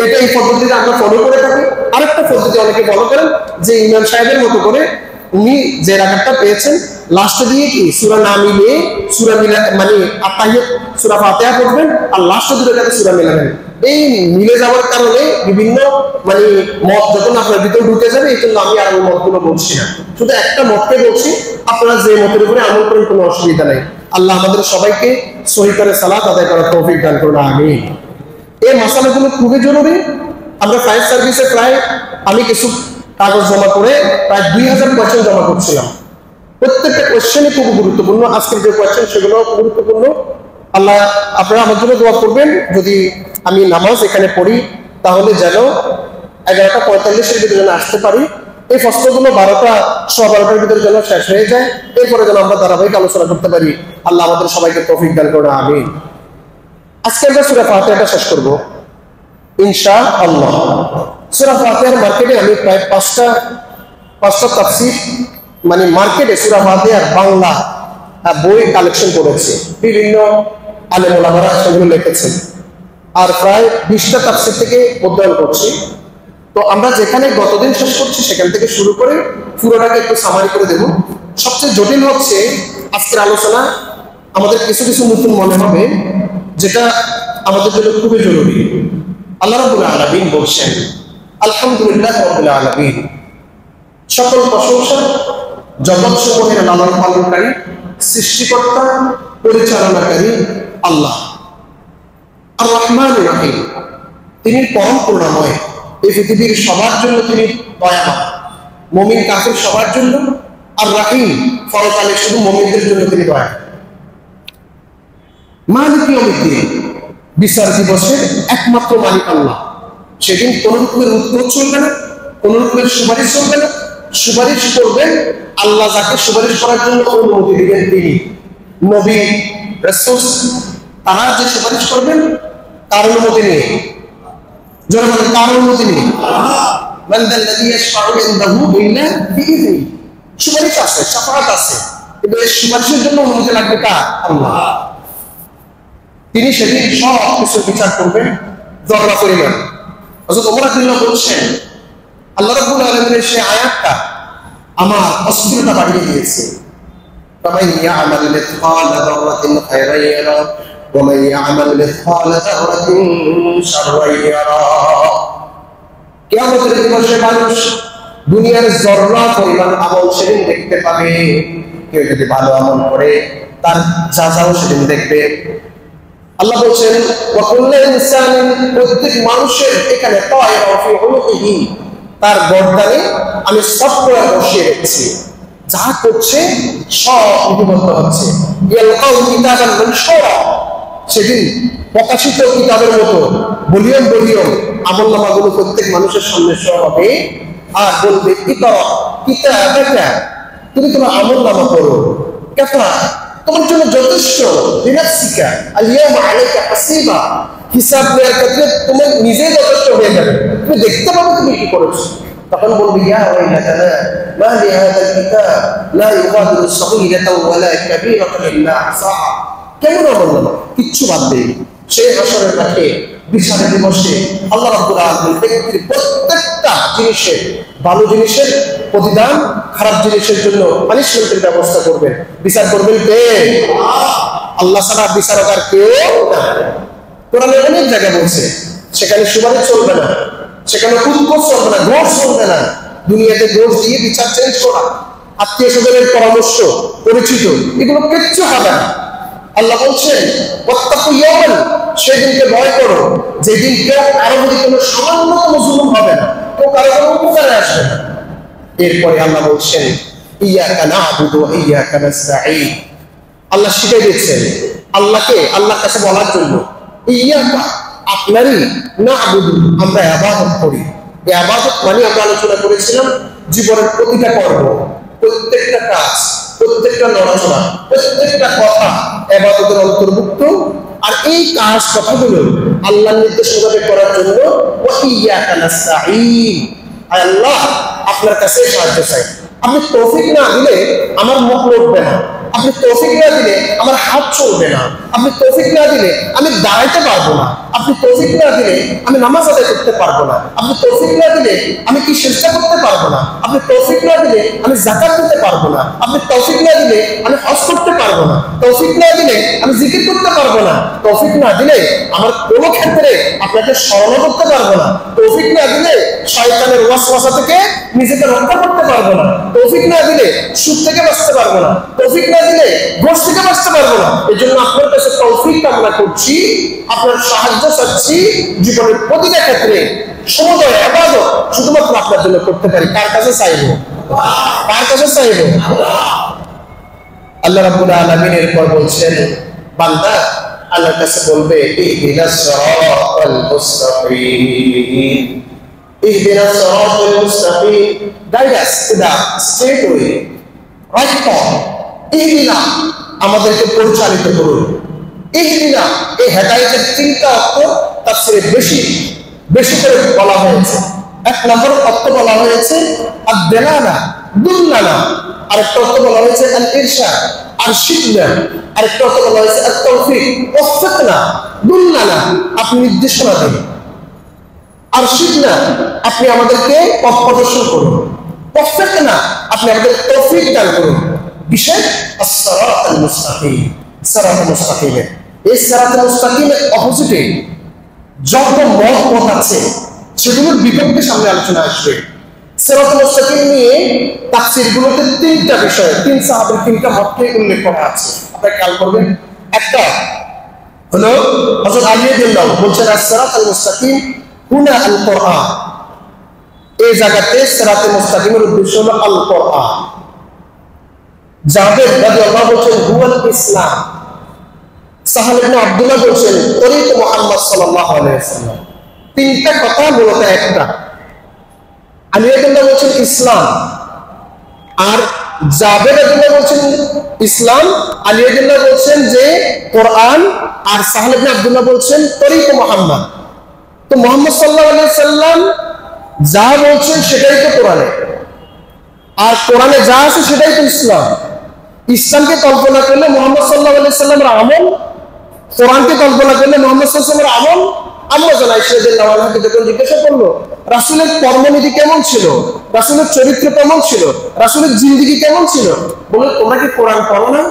এটা এই পদ্ধতিতে আমরা ফলো করে থাকি। আরেকটা পদ্ধতি অনেকে ফলো করেন যে ইমাম সাহেবের মতো করে উনি যে রাকাতটা পেয়েছেন লাস্টে দিয়ে কি সূরা না মিলিয়ে সূরা মিলা মানে আত্তাহিয়াত সূরা ফাতিহা পড়বেন আর লাস্টে 2 রাকাতে সূরা মিলাবেন। এই মিলে যাওয়ার কারণে বিভিন্ন মানে মত যখন আপনার ভিতরে ঢুকে যাবে, এই জন্য আমি আর ওই মতগুলো বলছি না, শুধু একটা মতকে বলছি। আপনারা যে মতের উপরে আমল করেন কোনো অসুবিধা নেই। আল্লাহ আমাদের সবাইকে সহি করে সালাত আদায় করার তৌফিক দান করুন, আমিন। এই মাসালাগুলো খুবই জরুরি। আমরা ফায়ার সার্ভিসে আমি কিছু কাগজ জমা করে প্রায় 2000 কোয়েশ্চেন জমা করছিলাম। প্রত্যেকটা কোয়েশ্চেনই খুব গুরুত্বপূর্ণ। আজকের যে কোয়েশ্চেন সেগুলো গুরুত্বপূর্ণ। আল্লাহ আপনারা আমার জন্য দোয়া করবেন, যদি আমি নামাজ এখানে পড়ি তাহলে যেন 11:45-এর ভিতরে যেন আসতে পারি। এই প্রশ্নগুলো 12:15-এর ভিতরে যেন শেষ হয়ে যায়, এরপরে যেন আমরা ধারাবাহিক আলোচনা করতে পারি। আল্লাহ আমাদের সবাইকে তৌফিক দান করুন, আমিন। আজকে আমরা সূরা ফাতিহাটা শেষ করব ইনশাআল্লাহ। সূরা ফাতিহার মার্কেটে আমি প্রায় 5টা তাফসীর মানে মার্কেটে সূরা ফাতিহার বাংলা বই কালেকশন করেছি, বিভিন্ন আলেম ওলামারা সেগুলো লিখেছেন, আর প্রায় 20টা তাফসীর থেকে অধ্যয়ন করছি। তো আমরা যেখানে গতদিন শেষ করছি সেখান থেকে শুরু করে পুরোটাকে একটু সামারি করে দেব। সবচেয়ে জটিল হচ্ছে আজকের আলোচনা, আমাদের কিছু কিছু নতুন মনে হবে যেটা আমাদের জন্য খুবই জরুরি। আল্লাহ রাব্বুল আলামিন বলছেন, আলহামদুলিল্লাহ রাব্বিল আলামিন, সকল প্রশংসা জগৎসমূহের লালন পালনকারী, সৃষ্টিকর্তা, পরিচালনাকারী আল্লাহ। আর রহমানুর রহিম, তিনি পরম করুণাময়। এই পৃথিবীর সবার জন্য তিনি দয়াময়, মুমিন কাফির সবার জন্য। আর রহিম, পরকালে শুধু মুমিনদের জন্য তিনি দয়া। মালিক ইয়াউমিদ্দিন, বিচার দিবসের একমাত্র মালিক আল্লাহ। সেদিন কোন রকমের উত্তর চলবে না, কোন রকমের সুপারিশ চলবে না। সুপারিশ করবেন আল্লাহ, যাকে সুপারিশ করার জন্য অনুমতি দিবেন তিনি। নবী, রাসূল তারা যে সুপারিশ করবেন তার অনুমতি নিয়ে, যারা বলেন তার অনুমতি নিয়ে। মান যাল্লাযী ইয়াশফাউ ইনদাহু ইল্লা বিইذনি, সুপারিশ আছে, শাফাআত আছে, কিন্তু এই সুপারিশের জন্য অনুমতি লাগবে কার? আল্লাহ। তিনি সেদিন সব কিছু বিচার করবেন যতটা পরিমাণ। হযরত ওমর রাদিয়াল্লাহু বলছেন, আল্লাহ রাব্বুল আলামিনের সেই আয়াতটা আমার অস্থিরতা বাড়িয়ে দিয়েছে। ফামান ইয়া'মাল মিসকালা যাররাতিন খায়রান ইয়ারা ওয়া মান ইয়া'মাল মিসকালা যাররাতিন শাররান ইয়ারা। কিয়ামতের দিবসে মানুষ দুনিয়ার যররা পরিমাণ আমল সেদিন দেখতে পাবে। কেউ যদি ভালো আমল করে তার যাচাও সেদিন দেখবে। আল্লাহ বলছেন, ওয়া কুল্লু ইনসানিন, প্রত্যেক মানুষের এখানে তায়রা ফি উনুকিহি, তার গর্দানে আমি সফটওয়্যার বসিয়ে রেখেছি, যা করছে সব লিপিবদ্ধ হচ্ছে। ইয়ালকাউ কিতাবান মানশুরা, সেদিন প্রকাশিত কিতাবের মতো বলিয়ম বলিয়ম আমলনামাগুলো প্রত্যেক মানুষের সামনে শো হবে। আর বলবে, ইকরা কিতাবাকা, তুমি তোমার আমলনামা পড়ো, কাফা, তোমার জন্য যথেষ্ট, লিনাফসিকা আল-ইয়াওমা আলাইকা হাসিবা, হিসাব নেওয়ার ক্ষেত্রে তুমি নিজেই যথেষ্ট হয়ে যাবে, তুমি দেখতে পাবে তুমি কি করেছো। তখন বলবি ইয়া ওয়াইলাতানা মা লিহাযাল কিতাব লা ইউগাদিরু সগীরাতাও ওয়ালা কাবীরাতান ইল্লা আহসাহা। কেমন আমলনামা, কিচ্ছু বাদ দেয়নি। সেই হাসরের মাঠে বিচারের দিবসে আল্লাহ রাব্বুল আলামিন ব্যক্তির প্রত্যেকটা জিনিসের, ভালো জিনিসের প্রতিদান, খারাপ জিনিসের জন্য পানিশমেন্টের ব্যবস্থা করবেন। বিচার করবেন কে? আল্লাহ ছাড়া বিচারক আর কেউ না। কোরআনে অনেক জায়গায় বলছে সেখানে সুপারিশ চলবে না, সেখানে কুৎকুচ চলবে না, ঘোষ চলবে না। দুনিয়াতে ঘোষ দিয়ে বিচার চেঞ্জ করা, আত্মীয় স্বজনের পরামর্শ, পরিচিত, এগুলো কিচ্ছু হবে না। আল্লাহ বলছেন ওয়াত্তাকু ইয়াওমান, সেদিনকে ভয় করো যেদিন কেউ কারো প্রতি কোনো সামান্যতম জুলুম হবে না, কেউ কারো কোনো উপকারে আসবে না। এরপরে আল্লাহ বলছেন ইয়াকা না'বুদু ওয়া ইয়াকা নাস্তাঈন। আল্লাহ শিখিয়ে দিচ্ছেন আল্লাহকে আল্লাহর কাছে বলার জন্য, ইয়াকা আপনারই, না'বুদু আমরা ইবাদত করি। এই ইবাদত মানে আমরা আলোচনা করেছিলাম জীবনের প্রতিটা কর্ম, প্রত্যেকটা কাজ, প্রত্যেকটা নড়াচড়া, প্রত্যেকটা কথা ইবাদতের অন্তর্ভুক্ত। আর এই কাজ কথাগুলো আল্লাহর নির্দেশ মোতাবেক করার জন্য ওয়া ইয়াকা নাস্তাঈন, আল্লাহ আপনার কাছে সাহায্য চাই। আপনি তৌফিক না দিলে আমার মুখ লড়বে না, আপনি তৌফিক না দিলে আমার হাত চলবে না, আপনি তৌফিক না দিলে আমি দাঁড়াইতে পারবো না, আপনি তৌফিক না দিলে আমি নামাজ আদায় করতে পারবো না, আপনি তৌফিক না দিলে আমি কি চেষ্টা করতে পারবো না, আপনি তৌফিক না দিলে আমি যাকাত দিতে পারবো না, আপনি তৌফিক না দিলে আমি হজ করতে পারবো না, তৌফিক না দিলে আমি জিকির করতে পারবো না, তৌফিক না দিলে আমার কোনো ক্ষেত্রে আপনাকে স্মরণ করতে পারবো না, তৌফিক না দিলে শয়তানের ওয়াসওয়াসা থেকে নিজেকে রক্ষা করতে পারবো না, তৌফিক না দিলে সুদ থেকে বাঁচতে পারবো না, তৌফিক না দিলে ঘোষ থেকে বাঁচতে পারবো না। এই জন্য আপনার কাছে তৌফিক কামনা করছি, আপনার সাহায্য চাচ্ছি, জীবনের প্রতিটা ক্ষেত্রে সমুদয় ইবাদত শুধুমাত্র আপনার জন্য করতে পারি। কার কাছে চাইবো? কার কাছে চাইবো? আল্লাহ রাব্বুল আলামিন এরপর বলছেন বান্দা আল্লাহর কাছে বলবে ইহদিনাস সিরাতাল মুস্তাকিম, ইহদিনাস সিরাতাল মুস্তাকিম, guide us to the straight way, right path. ইহদিনা আমাদেরকে পরিচালিত করুন। ইহদিনা এই হেদায়েতের তিনটা অর্থ তাফসীরে বেশি বেশি করে বলা হয়েছে। এক নম্বর অর্থ বলা হয়েছে আদ-দালালা, দুল্লালা, আরেকটা অর্থ বলা হয়েছে আল-ইরশাদ, আরশিদনা, আরেকটা অর্থ বলা হয়েছে আত-তাওফীক, ওয়াফাকনা। দুল্লালা আপনি নির্দেশনা দিন, আরশিদনা আপনি আমাদেরকে পথ প্রদর্শন করুন, ওয়াফাকনা আপনি আমাদের তৌফিক দান করুন। বিশেষ as-siratal mustaqim, সিরাতাল মুস্তাকিম। এই সিরাতাল মুস্তাকিমের অপোজিটে যত মত আছে সেগুলোর বিপক্ষে সামনে আলোচনা আসবে। সিরাতাল মুস্তাকিম নিয়ে তাফসীরগুলোতে তিনটা বিষয়, তিন সাহাবীর তিনটা মতকে উল্লেখ করা আছে, আপনারা খেয়াল করবেন। একটা হলো হযরত আলী রাদিয়াল্লাহু বলছেন as-siratal মুস্তাকিম হুনা আল-কুরআন, এই জায়গাতে সিরাতাল মুস্তাকিমের উদ্দেশ্য হলো আল কুরআন। জাবের রাদিয়াল্লাহু বলছেন হুয়াল ইসলাম। সাহাল ইবনে আব্দুল্লাহ বলছেন তরিক মুহাম্মদ সাল্লাল্লাহু আলাইহি ওয়াসাল্লাম। তিনটা কথা মূলত একটা। আলী রাদিয়াল্লাহু বলছেন ইসলাম, আর জাবের রাদিয়াল্লাহু বলছেন ইসলাম, আলী রাদিয়াল্লাহু বলছেন যে কোরআন, আর সাহাল ইবনে আব্দুল্লাহ বলছেন তরিক মুহাম্মদ। তো মুহাম্মদ সাল্লাল্লাহু আলাইহি ওয়াসাল্লাম যা বলছেন সেটাই তো কোরআনে, আর কোরআনে যা আছে সেটাই তো ইসলাম। ইসলামকে কল্পনা করলে মুহাম্মদ সাল্লাল্লাহু আলাইহি ওয়াসাল্লামের আমল, কোরআনকে কল্পনা করলে মুহাম্মদ সাল্লাল্লাহু আলাইহি ওয়াসাল্লামের আমল। আমরা জানাই সেদিন নামাজকে যখন জিজ্ঞাসা করলো রাসূলের কর্মনীতি কেমন ছিল, রাসূলের চরিত্র কেমন ছিল, রাসূলের জিন্দেগি কেমন ছিল, বলে তোমরা কি কোরআন পড়ো না?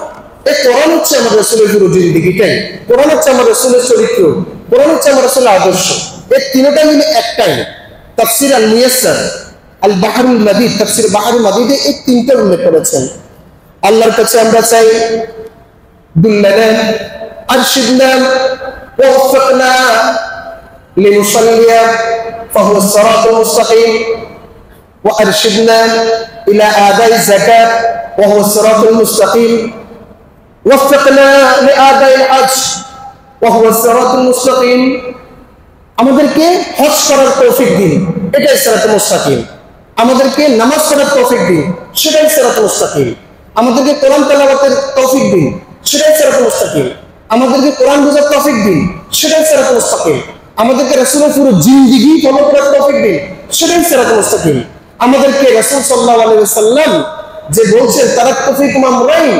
এই কোরআন হচ্ছে আমাদের রাসূলের পুরো জিন্দেগিটাই, কোরআন হচ্ছে আমাদের রাসূলের চরিত্র, কোরআন হচ্ছে আমাদের রাসূলের আদর্শ। এই তিনটা মিলে একটাই। তাফসীর আল-মুয়াসসার, আল-বাহরুল মাদিদ, তাফসীর বাহরুল মাদিদে এই তিনটা উল্লেখ করেছেন। আল্লাহর কাছে আমরা চাই দুল্লানা, আরশিদনা, ওয়াফাকনা লিনুসাল্লিয়া ফাহুয়া সিরাতাল মুস্তাকিম, ওয়া আরশিদনা ইলা আদাই যাকাত ওয়াহুয়া সিরাতাল মুস্তাকিম, ওয়াফাকনা লিআদাইল হজ ওয়াহুয়া সিরাতাল মুস্তাকিম। আমাদেরকে হজ করার তৌফিক দিন, এটাই সিরাতাল মুস্তাকিম। আমাদেরকে নামাজ পড়ার তৌফিক দিন, সেটাই সিরাতুল মুস্তাকিম। আমাদেরকে কোরআন তেলাওয়াতের তৌফিক দিন, সেটাই সিরাতুল মুস্তাকিম। আমাদেরকে কোরআন বোঝার তৌফিক দিন, সেটাই সিরাতুল মুস্তাকিম। আমাদেরকে রাসূলের পুরো জিন্দেগি ফলো করার তৌফিক দিন, সেটাই সিরাতুল মুস্তাকিম। আমাদেরকে রাসূল সাল্লাল্লাহু আলাইহি ওয়াসাল্লাম যে বলছেন তারাক্তু ফীকুম আমরাইন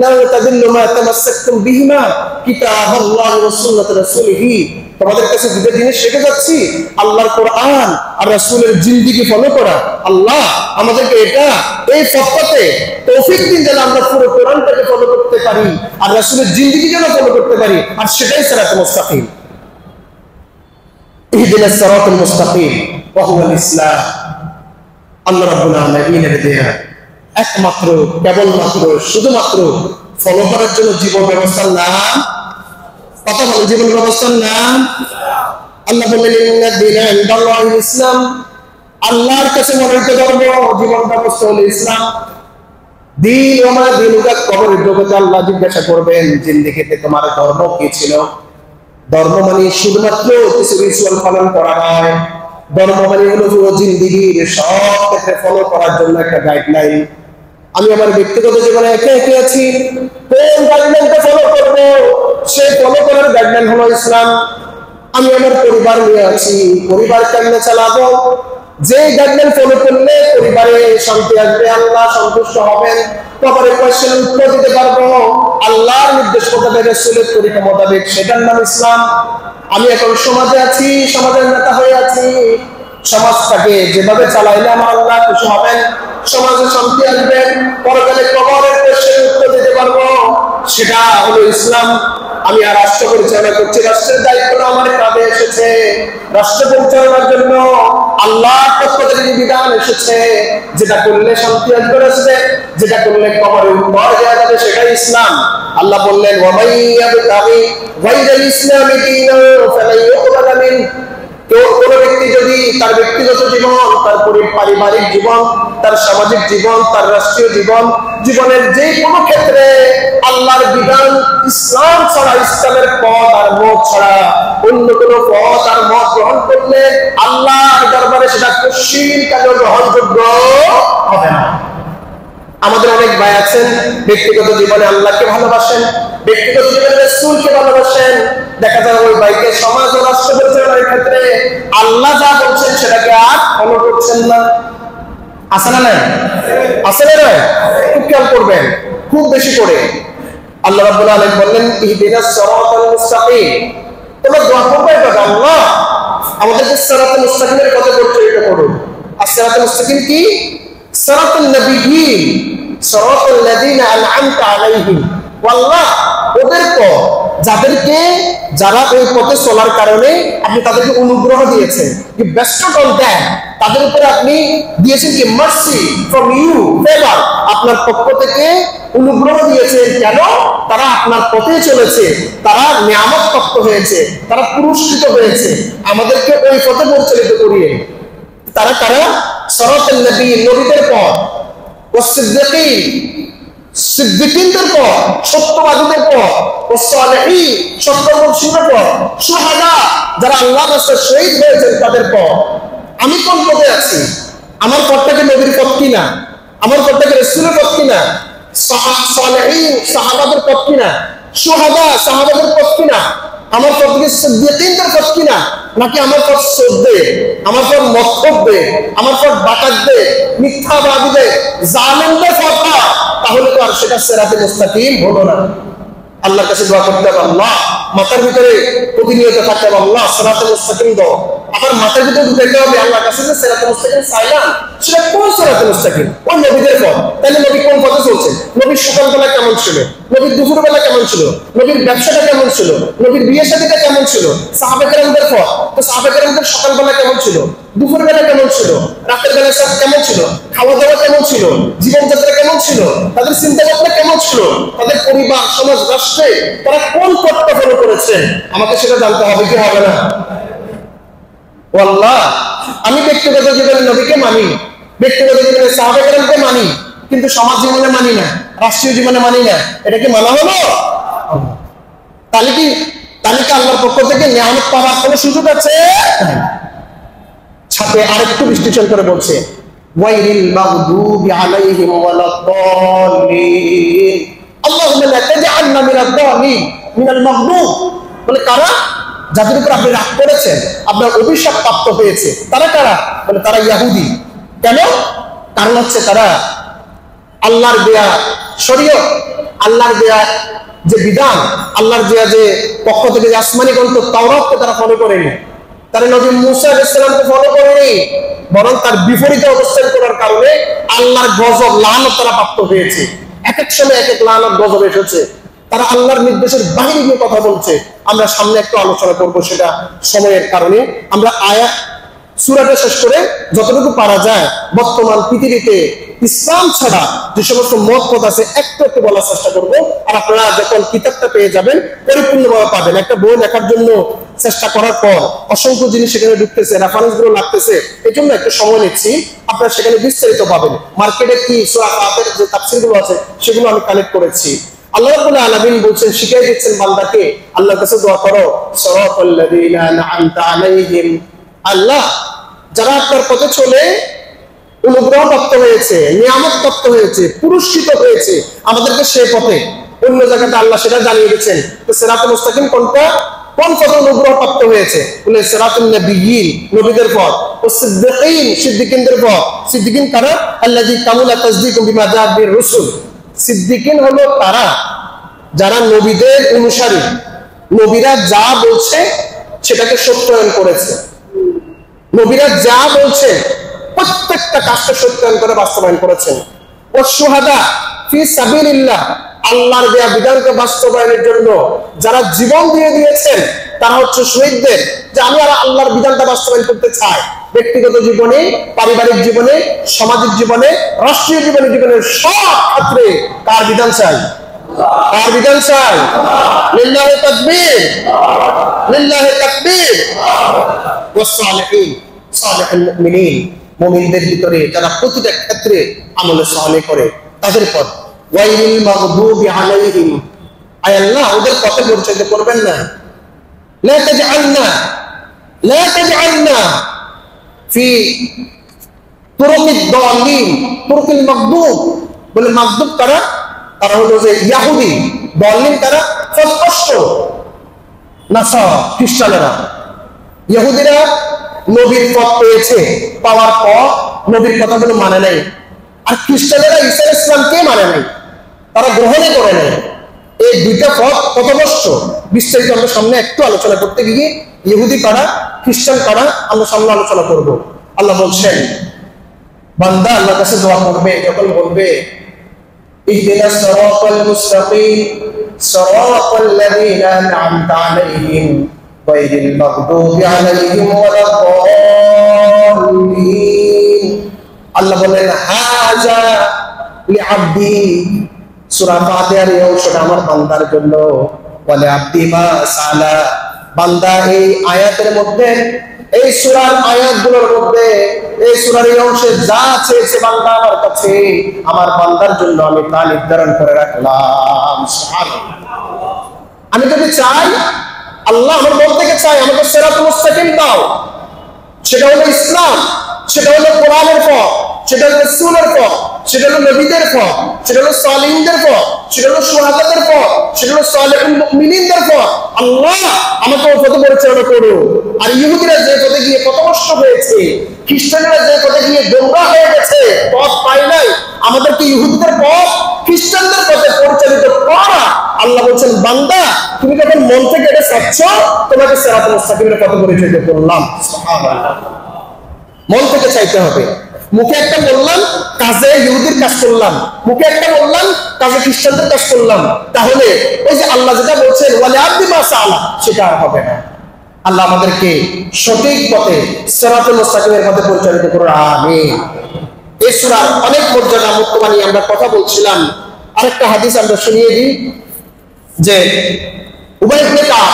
লা তাদিল্লু মা তামাসসাকতুম বিহিমা কিতাবাল্লাহি ওয়া সুন্নাত রাসূলিহি। তোমাদের কাছে দুটো জিনিস রেখে যাচ্ছি, আল্লাহর কোরআন আর রাসূলের জিন্দেগি ফলো করা। আল্লাহ আমাদেরকে এটা এই পথে তৌফিক দিন যেন আমরা পুরো কোরআনটাকে ফলো করতে পারি আর রাসূলের জিন্দেগি যেন ফলো করতে পারি, আর সেটাই সিরাতুল মুস্তাকিম। ইহদিনাস সিরাতাল মুস্তাকিম ওয়া হুয়াল ইসলাম। আল্লাহ রাব্বুল আলামিনের দেয়া একমাত্র কেবলমাত্র শুধুমাত্র ফলো করার জন্য জীবন ব্যবস্থার নাম, কথা বলে জীবন ব্যবস্থার নাম। আল্লাহ বললেন ইন্না দীনা ইনদাল্লাহিল ইসলাম, আল্লাহর কাছে মনোনীত ধর্ম জীবন ব্যবস্থা হলো ইসলাম। দিন ওমা দিনুকা, কবরের জগতে আল্লাহ জিজ্ঞাসা করবেন জিন্দেগিতে তোমার ধর্ম কি ছিল। ধর্ম মানে শুধুমাত্র কিছু রিচুয়াল পালন করা নয়, ধর্ম মানে হলো পুরো জিন্দেগির সব ক্ষেত্রে ফলো করার জন্য একটা গাইডলাইন। আমি আমার ব্যক্তিগত জীবনে একে একে আছি, কোন গাইডলাইনটা ফলো করব, সেই ফলো করার গাইডলাইন হলো ইসলাম। আমি আমার পরিবার নিয়ে আছি, পরিবার কেমনে চালাবো, যে গাইডলাইন ফলো করলে পরিবারে শান্তি আসবে, আল্লাহ সন্তুষ্ট হবেন, কবরে কোয়েশ্চেনের উত্তর দিতে পারবো আল্লাহর নির্দেশ মোতাবেক, রাসূলের তরিকা মোতাবেক, সেটার নাম ইসলাম। আমি এখন সমাজে আছি, সমাজের নেতা হয়ে আছি, সমাজটাকে যেভাবে চালাইলে আমার আল্লাহ খুশি হবেন, সমাজে শান্তি আসবে, পরকালে কবরের কোয়েশ্চেনের উত্তর দিতে পারবো, সেটা হলো ইসলাম। আমি আর রাষ্ট্র পরিচালনা করছি, রাষ্ট্রের দায়িত্ব আমার কাঁধে এসেছে। রাষ্ট্র পরিচালনার জন্য আল্লাহর পক্ষ থেকে বিধান এসেছে, যেটা করলে শান্তি আসবে, যেটা করলে কবরে উত্তর দেওয়া যাবে, সেটাই ইসলাম। আল্লাহ বললেন ওয়া মান ইয়াবতাগি গায়রাল ইসলামি দীনান ফালান ইউকবালা মিনহু, কোন ব্যক্তি যদি তার ব্যক্তিগত জীবন, তার পারিবারিক জীবন, তার সামাজিক জীবন, তার রাষ্ট্রীয় জীবন, জীবনের যে কোনো ক্ষেত্রে আল্লাহর বিধান ইসলাম ছাড়া, ইসলামের পথ আর মত ছাড়া অন্য কোনো পথ আর মত গ্রহণ করলে আল্লাহর দরবারে সেটা কঠিন কাজে গ্রহণযোগ্য হবে না। আমাদের অনেক ভাই আছেন ব্যক্তিগত জীবনে আল্লাহকে ভালোবাসেন, ব্যক্তিগত জীবনে রাসূলকে ভালোবাসেন, দেখা যায় ওই ভাইকে সমাজ ও রাষ্ট্র পরিচালনার ক্ষেত্রে আল্লাহ যা বলছেন সেটাকে আর ফলো করছেন না। আছে না নাই? আছে না নাই? খুব খেয়াল করবেন, খুব বেশি করে। আল্লাহ রাব্বুল আলামিন বললেন ইহদিনাস সিরাতাল মুস্তাকিম, তোমরা দোয়া করবে এটা, আল্লাহ আমাদেরকে সিরাতাল মুস্তাকিমের কথা বলতে এটা করুন। আর সিরাতাল মুস্তাকিম কি? সিরাতাল নবিয়্যিন, সিরাতাল লাযিনা আন'আমতা আলাইহিম, আল্লাহ ওদের পথ, যাদেরকে যারা ওই পথে চলার কারণে আপনি তাদেরকে অনুগ্রহ দিয়েছেন, কি বেস্ট অন দ্যাম, তাদের উপরে আপনি দিয়েছেন কি মার্সি ফ্রম ইউ, ফেভার, আপনার পক্ষ থেকে অনুগ্রহ দিয়েছেন। কেন? তারা আপনার পথে চলেছে, তারা নিয়ামত প্রাপ্ত হয়েছে, তারা পুরস্কৃত হয়েছে, আমাদেরকে ওই পথে পরিচালিত করিয়ে। তারা তারা সিরাতাল নবিয়্যিন, নবীদের পথ, ওয়াসসিদ্দীকিন, সিদ্দিকীনদের পথ, সত্যবাদীদের পথ, ওয়াসসালিহিন, সত্যবর্ষীদের পথ, শুহাদা, যারা আল্লাহর রাস্তায় শহীদ হয়েছেন তাদের পথ। আমি কোন পথে আছি? আমার পথটাকে নবীর পথ কিনা? আমার পথটাকে রাসূলের পথ কিনা? সালিহিন, সাহাবাদের পথ কিনা? শুহাদা, সাহাবাদের পথ কিনা? আমার পথ কি সিদ্দিকীনদের পথ কিনা? নাকি আমার পথ সদ্যে, আমার পথ মক্তব্যে, আমার পথ বাকাদে, মিথ্যাবাদীদের, জালেমদের পথ? তাহলে তো আর সেটা সিরাতুল মুস্তাকিম হলো না। আল্লাহর কাছে দোয়া করতে হবে, আল্লাহ মাথার ভিতরে প্রতিনিয়ত থাকতে হবে, আল্লাহ সিরাতুল মুস্তাকিম দাও। আবার মাথার ভিতরে ঢুকাইতে হবে, আল্লাহর কাছে যে সিরাতুল মুস্তাকিম চাইলাম, সেটা কোন সিরাতুল মুস্তাকিম? ওই নবীদের পথ। তাহলে নবী কোন পথে চলছে? নবীর সকালবেলা কেমন ছিল? নবীর দুপুরবেলা কেমন ছিল? নবীর ব্যবসাটা কেমন ছিল? নবীর বিয়ে শাদীটা কেমন ছিল? সাহাবা কেরামদের পথ, তো সাহাবা কেরামদের সকালবেলা কেমন ছিল? দুপুরবেলা কেমন ছিল? রাতের বেলা সব কেমন ছিল? খাওয়া দাওয়া কেমন ছিল? জীবনযাত্রা কেমন ছিল? তাদের চিন্তা ভাবনা কেমন ছিল? তাদের পরিবার, সমাজ, রাষ্ট্রে তারা কোন পথটা ফলো করেছে? আমাকে সেটা জানতে হবে কি হবে না? ও আল্লাহ, আমি ব্যক্তিগত জীবনে নবীকে মানি, ব্যক্তিগত জীবনে সাহাবা কেরামকে মানি, কিন্তু সমাজ জীবনে মানি না, রাষ্ট্রীয় জীবনে মানি না। এটা কি মানা হলো? তাহলে কি আল্লাহর পক্ষ থেকে নিয়ামত পাওয়ার কোনো সুযোগ আছে? সাথে আরেকটু বিশ্লেষণ করে বলছে ওয়াইরিল মাগদুবি আলাইহিম ওয়ালাদ-দাল্লিন। আল্লাহুম্মা লা তাজআলনা মিনাদ দাল্লিন মিনাল মাগদুব। বলে কারা? যাদের উপর আপনি রাগ করেছেন, আপনার অভিশাপ প্রাপ্ত হয়েছে, তারা কারা? বলে তারা ইহুদি। কেন? কারণ হচ্ছে তারা আল্লাহর দেয়া শরীয়ত, আল্লাহর দেয়া যে বিধান, আল্লাহর দেয়া যে পক্ষ থেকে যে আসমানি গ্রন্থ তাওরাতকে তারা ফলো করেনি, তারা নবী মুসা আলাইহিস সালামকে ফলো করেনি, বরং তার বিপরীতে অবস্থান করার কারণে আল্লাহর গজব লানত তারা প্রাপ্ত হয়েছে। এক এক সময় এক এক লানত গজব এসেছে। তারা আল্লাহর নির্দেশের বাইরে গিয়ে কথা বলছে। আমরা সামনে একটু আলোচনা করব, সেটা সময়ের কারণে। আমরা আয়াত সূরাটা শেষ করে যতটুকু পারা যায় বর্তমান পৃথিবীতে ইসলাম ছাড়া যে সমস্ত মতপথ আছে একটু একটু বলার চেষ্টা করবো। আর আপনারা যখন কিতাবটা পেয়ে যাবেন পরিপূর্ণভাবে পাবেন। একটা বই লেখার জন্য চেষ্টা করার পর অসংখ্য জিনিস সেখানে ঢুকতেছে, রেফারেন্স গুলো লাগতেছে, এই জন্য একটু সময় নিচ্ছি। আপনারা সেখানে বিস্তারিত পাবেন। মার্কেটে কি সূরা কাফের যে তাফসীর গুলো আছে সেগুলো আমি কালেক্ট করেছি। আল্লাহ রাব্বুল আলামিন বলছেন, শিখিয়ে দিচ্ছেন বান্দাকে, আল্লাহর কাছে দোয়া করো, সিরাতাল্লাযীনা আন'আমতা আলাইহিম। আল্লাহ, যারা আপনার পথে চলে অনুগ্রহ প্রাপ্ত হয়েছে, নিয়ামত প্রাপ্ত হয়েছে, পুরস্কৃত হয়েছে, আমাদেরকে সেই পথে। অন্য জায়গাতে আল্লাহ সেটা জানিয়ে দিচ্ছেন। তো সিরাতুল মুস্তাকিম কোনটা? কোন পথে অনুগ্রহ প্রাপ্ত হয়েছে? বলে সিরাতুন নবিয়্যিন, নবীদের পথ, ও সিদ্দিকিন, সিদ্দিকিনদের পথ। সিদ্দিকিন কারা? আল্লাযী কামুলা তাসদীকু বিমা জাআ বির রাসূল। সিদ্দিকিন হলো তারা যারা নবীদের অনুসারী, নবীরা যা বলছে সেটাকে সত্যায়ন করেছে। নবীরা যা বলছে প্রত্যেকটা কাজকে সত্যায়ন করে বাস্তবায়ন করেছেন। ও শুহাদা ফি সাবিলিল্লাহ, আল্লাহর দেয়া বিধানকে বাস্তবায়নের জন্য যারা জীবন দিয়ে দিয়েছেন তারা হচ্ছে শহীদদের। যে আমি আর আল্লাহর বিধানটা বাস্তবায়ন করতে চাই, ব্যক্তিগত জীবনে, পারিবারিক জীবনে, সামাজিক জীবনে, রাষ্ট্রীয় জীবনে, জীবনের সব ক্ষেত্রে কার বিধান চাই? কার বিধান চাই? লিল্লাহি তাকবীর, লিল্লাহি তাকবীর। ওয়াস সালিহিন, সালিহুল মুমিনিন, মুমিনদের ভিতরে যারা প্রতিটা ক্ষেত্রে আমলে সালেহ করে তাদের পথ। ওয়াইরিল মাগদুবি আলাইহিম, আয় আল্লাহ ওদের পথে পরিচয় করবেন না। লা তাজআলনা, লা তাজআলনা ফি তুরুকিদ দাল্লিন, তুরুকিল মাগদুব। বলে মাগদুব কারা? তারা হলো যে ইহুদি। দাল্লিন কারা? স্পষ্ট নাসারা, খ্রিস্টানেরা। ইহুদিরা নবীর পথ পেয়েছে, পাওয়ার পর নবীর কথাগুলো মানে নাই। আর খ্রিস্টানেরা ঈসা ইসলামকে মানে নাই, তারা গ্রহণই করে নাই। এই দুইটা পথ পথভ্রষ্ট। বিস্তারিত আমরা সামনে একটু আলোচনা করতে গিয়ে ইহুদি কারা, খ্রিস্টান কারা আমরা সামনে আলোচনা করব। আল্লাহ বলছেন, বান্দা আল্লাহর কাছে দোয়া করবে, যখন বলবে ইহদিনাস সিরাতাল মুস্তাকিম সিরাতাল্লাযীনা আন'আমতা আলাইহিম গায়রিল মাগদুবি আলাইহিম ওয়ালাদ-দাল্লিন। আল্লাহ বলেন, হাযা লিআবদি, সূরা ফাতিহার এই অংশটা আমার বান্দার জন্য। বলে আব্দি মা সালা, বান্দা এই আয়াতের মধ্যে, এই সূরার আয়াতগুলোর মধ্যে, এই সূরার এই অংশে যা চেয়েছে বান্দা আমার কাছে, আমার বান্দার জন্য আমি তা নির্ধারণ করে রাখলাম। সুবহানাল্লাহ। আমি যদি চাই, আল্লাহ আমার মন থেকে চাই আমাকে সিরাতুল মুস্তাকিম দাও, সেটা হলো ইসলাম, সেটা হলো কোরআনের পথ, সেটা হলো রাসূলের পথ, সেটা হলো নবীদের পথ, সেটা হলো সালিহিনদের পথ, সেটা হলো শুহাদাদের পথ, সেটা হলো সালিহুল মুমিনিনদের পথ। আল্লাহ আমাকে ওই পথে পরিচালনা করো। আর ইহুদিরা যে পথে গিয়ে পথভ্রষ্ট হয়েছে, খ্রিস্টানেরা যে পথে গিয়ে গোমরাহ হয়ে গেছে, পথ পায় নাই, আমাদেরকে ইহুদিদের পথ, খ্রিস্টানদের পথে পরিচালিত করা। আল্লাহ বলছেন, বান্দা তুমি যখন মন থেকে এটা চাচ্ছ, তোমাকে সিরাতুল মুস্তাকিমের পথে পরিচালিত করলাম। সুবহানাল্লাহ। মন থেকে চাইতে হবে। মুখে একটা বললাম, কাজে ইহুদির কাজ করলাম, মুখে একটা বললাম, কাজে খ্রিস্টানদের কাজ করলাম, তাহলে ওই যে আল্লাহ যেটা বলছেন ওয়ালি আব্দি মা সাআলা, সেটা আর হবে না। আল্লাহ আমাদেরকে সঠিক পথে সিরাতুল মুস্তাকিমের পথে পরিচালিত করুন, আমিন। এই সূরার অনেক মর্যাদা মুক্তমা নিয়ে আমরা কথা বলছিলাম। আরেকটা হাদিস আমরা শুনিয়ে দিই যে উবাই ইবনে কাব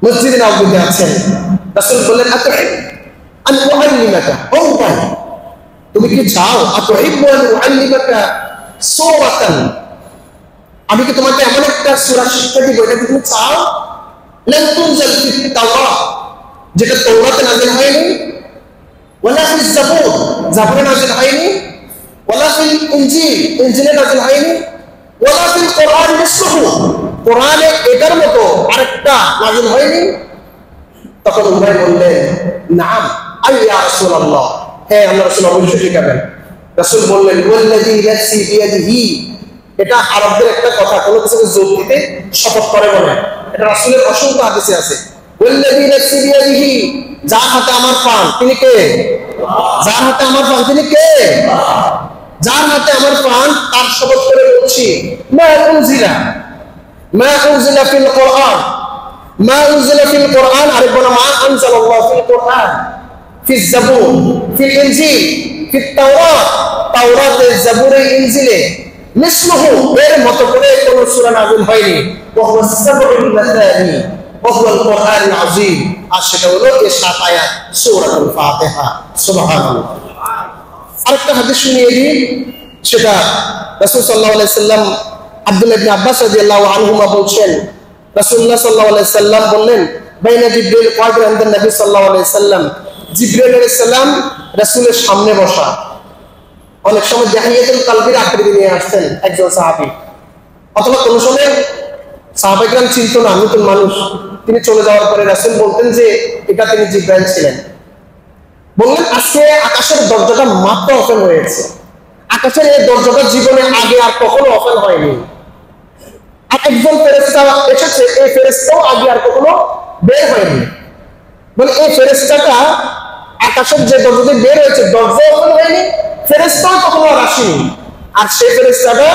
মসজিদে নববীতে আছেন, রাসূল বললেন, আতুহিব আন উআল্লিমাকা, ও উবাই তুমি কি চাও, আতুহিবু আন উআল্লিমাকা সূরাতান, আমি কি তোমাকে এমন একটা সূরা শিক্ষা দিব, এটা কি তুমি চাও? লাম তুনজাল ফিত তাওরাত, যেটা তাওরাতে নাযিল হয়নি, ওয়ালা ফিজ জাবুর, জাবরে নাযিল হয়নি, ওয়ালা ফিল ইনজিল ইনজিলে নাযিল হয়নি, ওয়ালা ফিল কোরআন মিসলুহু কোরআনে এটার মতো আরেকটা নাযিল হয়নি। তখন উমর বললেন নাম আইয়া রাসূলুল্লাহ, হ্যাঁ আল্লাহ রাসূল অবশ্যই শিখাবেন। রাসূল বললেন ওয়াল্লাযী নাফসি বিয়াদিহি, এটা আরবদের একটা কথা, কোনো কিছুকে জোর দিতে শপথ করে বলে, এটা রাসূলের অসংখ্য হাদিসে আছে। ওয়াল্লাযী নাফসি বিয়াদিহি, যার হাতে আমার প্রাণ তিনি কে? যার হাতে আমার প্রাণ তিনি কে? যার হাতে আমার প্রাণ তার শপথ করে বলছি মা উনজিলা ফিল কোরআন, মা উনজিলা ফিল কোরআন, আর বলা মা আনজালাল্লাহু ফিল কোরআন, ফিজ জাবুর, ফিল ইনজিল, ফিত তাওরাত, তাওরাতে, জাবুরে, ইনজিলে মিসলুহু এর মতো করে কোন সূরা নাযিল হয়নি। ওয়া হুয়া সাবউল মাসানি ওয়া হুয়া আল কোরআনুল আযীম, আর সেটা হলো এই 7 আয়াত সূরাতুল ফাতিহা। সুবহানাল্লাহ। আরেকটা হাদিস শুনিয়ে দিই, সেটা রাসূল সাল্লাল্লাহু আলাইহি সাল্লাম আব্দুল্লাহ ইবনে আব্বাস রাদিয়াল্লাহু আনহুমা বলছেন, রাসূলুল্লাহ সাল্লাল্লাহু আলাইহি সাল্লাম বললেন বাইনা জিবরিল কায়দা ইনদা নবী সাল্লাল্লাহু আলাইহি সাল্লাম, জিবরিল আলাইহিস সালাম রাসূলের সামনে বসা। অনেক সময় জাহিয়াতুল কালবির আকৃতি নিয়ে আসতেন একজন সাহাবী, অথবা কোন সময় সাহাবায়ে কেরাম চিনত না, নতুন মানুষ, তিনি চলে যাওয়ার পরে রাসূল বলতেন যে এটা তিনি জিবরাইল ছিলেন। বললেন আজকে আকাশের দরজাটা মাত্র ওপেন হয়েছে, আকাশের এই দরজাটা জীবনে আগে আর কখনো ওপেন হয়নি। আর একজন ফেরেশতা এসেছে, এই ফেরেশতাও আগে আর কখনো বের হয়নি। বলে এই ফেরেশতাটা আকাশের যে দরজা দিয়ে বের হয়েছে, দরজা ওপেন হয়নি, ফেরেশতাও কখনো আর আসেনি। আর সেই ফেরেশতাটা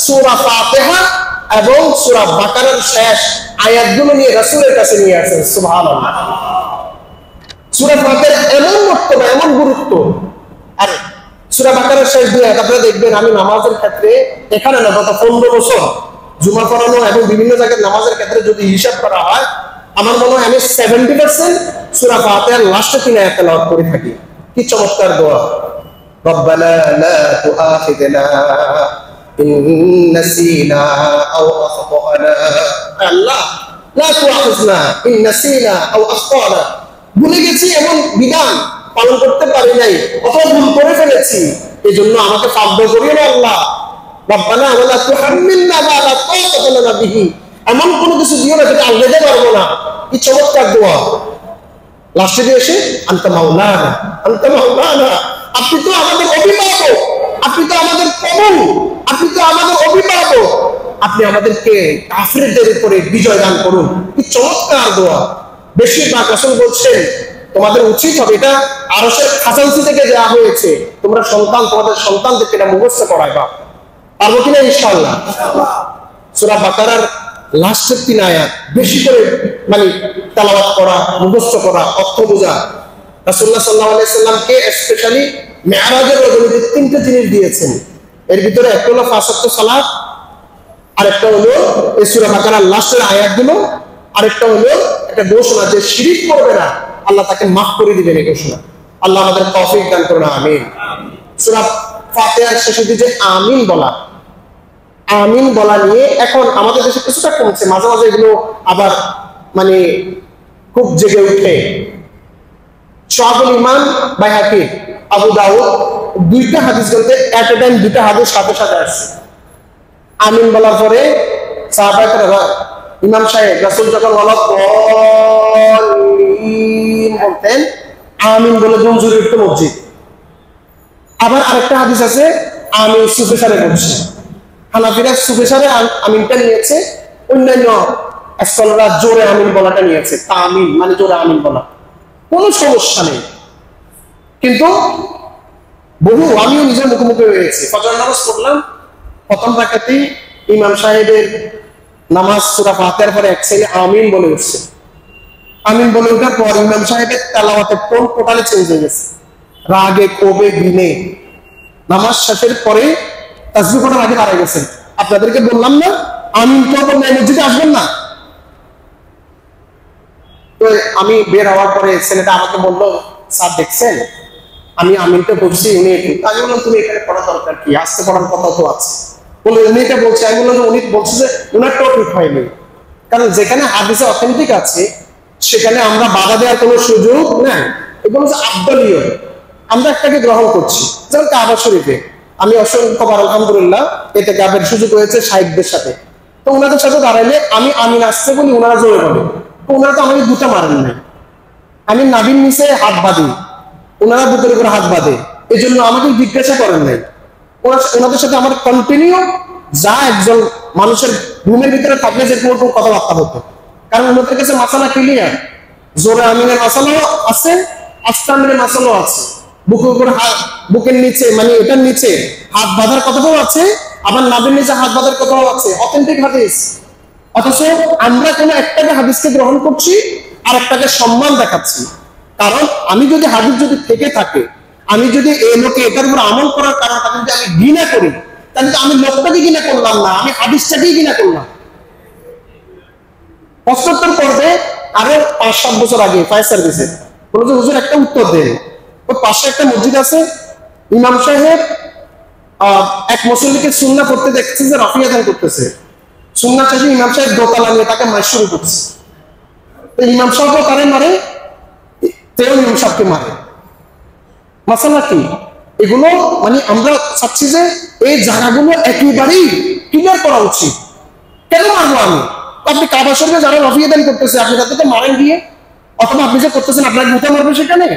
সূরা ফাতিহা এবং সূরা বাকারার শেষ আয়াতগুলো নিয়ে রাসূলের কাছে নিয়ে আসেন। সুবহানাল্লাহ। সূরা ফাতিহার এমন মর্যাদা, এমন গুরুত্ব। আর সূরা বাকারার শেষ দুই আয়াত আপনারা দেখবেন, আমি নামাজের ক্ষেত্রে এখানে না গত 15 বছর জুমা পড়ানো এবং বিভিন্ন জায়গায় নামাজের ক্ষেত্রে যদি হিসাব করা হয়, আমার মনে হয় আমি 70% সূরা ফাতিহার লাস্টে 3 আয়াত তেলাওয়াত করে থাকি। কি চমৎকার দোয়া! রব্বানা লা তুআখিযনা ইন নাসিনা আও আখতানা, আল্লাহ লা তুআখিযনা ইন নাসিনা আও আখতানা, ভুলে গেছি এমন বিধান পালন করতে পারি নাই অথবা ভুল করে ফেলেছি, এজন্য আমাকে মাফ করিও না আল্লাহ। রব্বানা ওয়ালা তুহাম্মিলনা মা লা তাকাতা লানা বিহি, এমন কোনো কিছু দিও না যেটা আল্লাহ দিতে পারবো না। কি চমৎকার দোয়া! লাস্টে দিয়ে এসে আনতা মাওলানা, আনতা মাওলানা, আপনি তো আমাদের অভিভাবক, আপনি তো আমাদের প্রভু, আপনি তো আমাদের অভিভাবক, আপনি আমাদেরকে কাফিরদের উপরে বিজয় দান করুন। কি চমৎকার দোয়া! বেশিরভাগ রাসূল বলছেন তোমাদের উচিত হবে, এটা আরশের খাজানচি থেকে দেওয়া হয়েছে, তোমরা তোমাদের সন্তানদেরকে এটা মুখস্থ করাইবা। পারবো কিনা ইনশাআল্লাহ? সূরা বাকারার লাস্টের 3 আয়াত বেশি করে মানে তেলাওয়াত করা, মুখস্থ করা, অর্থ বোঝা। রাসূলুল্লাহ সাল্লাল্লাহু আলাইহি সাল্লামকে স্পেশালি মেরাজের রজনীতে 3টে জিনিস দিয়েছেন। এর ভিতরে একটা হলো 5 ওয়াক্ত সালাত, আরেকটা হলো এই সূরা বাকারার লাস্টের আয়াতগুলো, আরেকটা হলো একটা ঘোষণা যে শিরিক করবে না আল্লাহ তাকে মাফ করে দিবেন, এই ঘোষণা। আল্লাহ আমাদের তৌফিক দান করুন, আমিন। সূরা ফাতিহার শেষে যে আমিন বলা, আমিন বলা নিয়ে এখন আমাদের দেশে কিছুটা কমছে, মাঝে মাঝে এগুলো আবার মানে খুব জেগে উঠে। শাহুল ইমান বাইহাকি, আবু দাউদ 2টা হাদিস বলতে এট এ টাইম 2টা হাদিস সাথে সাথে আসছে। আমিন বলার পরে সাহাবায়ে ইমাম সাহেব রাসূল যখন বলতেন আমিন বলে মঞ্জুরি উঠতো মসজিদ। আবার আরেকটা হাদিস আছে আমিন সুফেসারে বলছে, হানাফিরা সুফেসারে আমিনটা নিয়েছে, অন্যান্য স্কলাররা জোরে আমিন বলাটা নিয়েছে। তামিন মানে জোরে আমিন বলা, কোনো সমস্যা নেই। কিন্তু আমিও নিজের মুখোমুখি হয়েছি, ফজর নামাজ পড়লাম, প্রথম রাকাতেই ইমাম সাহেবের নামাজ সূরা ফাতিহার পরে এক ছেলে আমিন বলে উঠছে। আমিন বলে ওঠার পর ইমাম সাহেবের তেলাওয়াতের টোন টোটালি চেঞ্জ হয়ে গেছে, রাগে ক্ষোভে বিনে। নামাজ শেষের পরে তাসবিহ পড়ার আগে দাঁড়ায় গেছেন। আপনাদেরকে বললাম না আমিন তো বললেন মসজিদে আসবেন না। তো আমি বের হওয়ার পরে ছেলেটা আমাকে বললো, স্যার দেখছেন আমি আমিনটা বলছি, উনি আমি বললাম তুমি এখানে পড়া দরকার কি, আসতে পড়ার কথা তো আছে। বলে উনি এটা বলছে, আমি বললাম যে উনি বলছে যে উনারটাও ঠিক হয়নি, কারণ যেখানে হাদিসে অথেন্টিক আছে সেখানে আমরা বাধা দেওয়ার কোনো সুযোগ নাই। এগুলো হচ্ছে আব্দলীয়, আমরা একটাকে গ্রহণ করছি। যেমন কাবা শরীফে আমি অসংখ্যবার আলহামদুলিল্লাহ এতে কাবের সুযোগ হয়েছে শাইখদের সাথে। তো ওনাদের সাথে দাঁড়াইলে আমি আমিন আসছে বলি, ওনারা জোরে বলে। তো ওনারা তো আমাকে দুটা মারেন নাই, আমি নাভির নিচে হাত বাঁধি, ওনারা বুকের উপরে হাত বাঁধে, এই জন্য আমাকে জিজ্ঞাসা করেন নাই। ওনাদের সাথে আমার কন্টিনিউ যা একজন মানুষের রুমের ভিতরে থাকলে যে কোনো কথাবার্তা হতো, কারণ ওনাদের কাছে মাসালা ক্লিয়ার। জোরে আমিনের মাসালাও আছে, আস্তে আমিনের মাসালাও আছে। বুকের উপরে বুকের নিচে মানে এটার নিচে হাত বাঁধার কথাটাও আছে, আবার নাভির নিচে হাত বাঁধার কথাও আছে, অথেন্টিক হাদিস। অথচ আমরা কোনো একটাকে হাদিসকে গ্রহণ করছি আর একটাকে সম্মান দেখাচ্ছি। কারণ আমি যদি হাদিস যদি থেকে থাকে, আমি যদি এই লোকে এটার উপর আমল করার কারণে তাকে যদি আমি ঘৃণা করি, তাহলে তো আমি লোকটাকে ঘৃণা করলাম না, আমি হাদিসটাকেই ঘৃণা করলাম। ৭৫ পর্বে আরো ৫-৭ বছর আগে ফায়ার সার্ভিসে বলে যে হুজুর একটা উত্তর দেন, ওর পাশে একটা মসজিদ আছে, ইমাম সাহেব এক মুসল্লিকে সুন্নাহ পড়তে দেখছে যে রাফি আযান করতেছে। সুন্নাহ শেষে ইমাম সাহেব দোতলা নিয়ে তাকে মার শুরু করছে। তো ইমাম সাহেবও তারে মারে, তেও ইমাম সাহেবকে মারে। মাসালা কি? এগুলো মানে আমরা চাচ্ছি যে এই জায়গাগুলো একেবারেই ক্লিয়ার করা উচিত। কেন মারবো আমি? আপনি কাবা শরীফে যারা রাফি আযান করতেছে আপনি তাদেরকে মারেন গিয়ে, অথবা আপনি যে করতেছেন আপনার গুতা মারবে সেখানে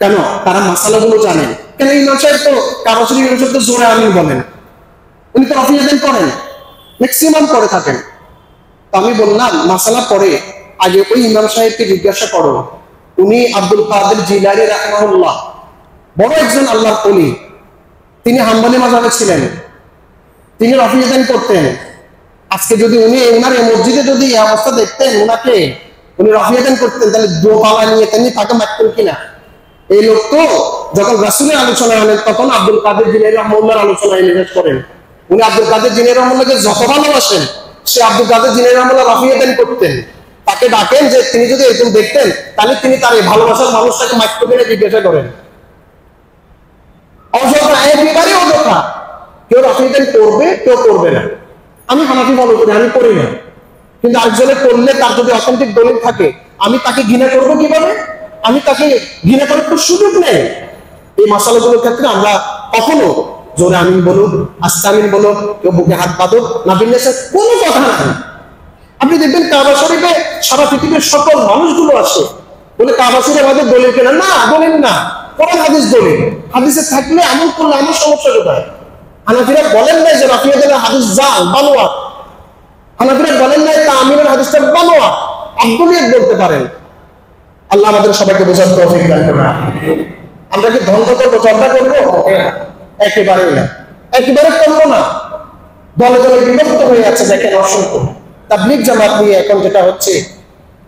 কেন? তারা মাসালাগুলো জানেন। কেন ইমাম সাহেব তো কাবা শরীফ ইমাম সাহেব তো জোরে আমিন বলেন, উনি তো রাফি আযান করেন, ম্যাক্সিমাম করে থাকেন। তো আমি বললাম মাসালা পরে আগে ওই ইমাম সাহেবকে জিজ্ঞাসা করো। উনি আব্দুল কাদের জিলানী রাহিমাহুল্লাহ, বড় একজন আল্লাহর ওলি, তিনি হাম্বলি মাযহাবে ছিলেন, তিনি রাফি আযান করতেন। আজকে যদি উনি ওনার এই মসজিদে যদি এই অবস্থা দেখতেন, ওনাকে উনি রাফি আযান করতেন, তাহলে দোতলা নিয়ে তিনি তাকে মারতেন কিনা? এই লোক তো যখন রাসূলের আলোচনা হলেন তখন আব্দুল কাদের জিলানী রাহিমাহুল্লাহর আলোচনায় নিবেশ করেন। উনি আব্দুল কাদের জিলানী রাহিমাহুল্লাহকে যত ভালোবাসেন, সে আব্দুল কাদের জিলানী রাহিমাহুল্লাহ রাফি আযান করতেন। তাকে ডাকেন যে তিনি যদি এরকম দেখতেন তাহলে তিনি তার এই ভালোবাসার মানুষটাকে মারতে কিনা জিজ্ঞাসা করেন। অযথা, একেবারে অযথা। কেউ রাফি আযান করবে, কেউ করবে না। আমি হানাফি ফলো করি, আমি করি না, কিন্তু আরেকজনের করলে তার যদি অথেন্টিক দলিল থাকে আমি তাকে ঘৃণা করবো কিভাবে? আমি তাকে ঘৃণা করার তো সুযোগ নেই। এই মশালাগুলোর ক্ষেত্রে আমরা কখনো জোরে আমিন বলুন, আস্তে আমিন বলুন, কেউ বুকে হাত বাঁধুক, নাভির নিচে কোনো কথা নাই। আপনি দেখবেন কাবা শরীফে সারা পৃথিবীর সকল মানুষগুলো আসে, বলে কাবা শরীফ আমাদের দলিল কেনা না, দলিল না, কোরআন হাদিস দলিল। হাদিসে থাকলে আমল করলে আমার সমস্যা কোথায়? হানাফিরা বলেন নাই যে রাফি আযানের হাদিস জাল বানোয়াট, হানাফিরা বলেন নাই তামিমের হাদিসটা বানোয়াট, আব্দুলিয়াত বলতে পারেন। আল্লাহ আমাদের সবাইকে বোঝার তৌফিক দান করুন। আমরা কি ধ্বংস করবো, চর্চা করবো? একেবারেই না, একেবারে করবো না। দলে দলে বিভক্ত হয়ে আছে, দেখেন অসংখ্য তাবলীগ জামাত নিয়ে এখন যেটা হচ্ছে,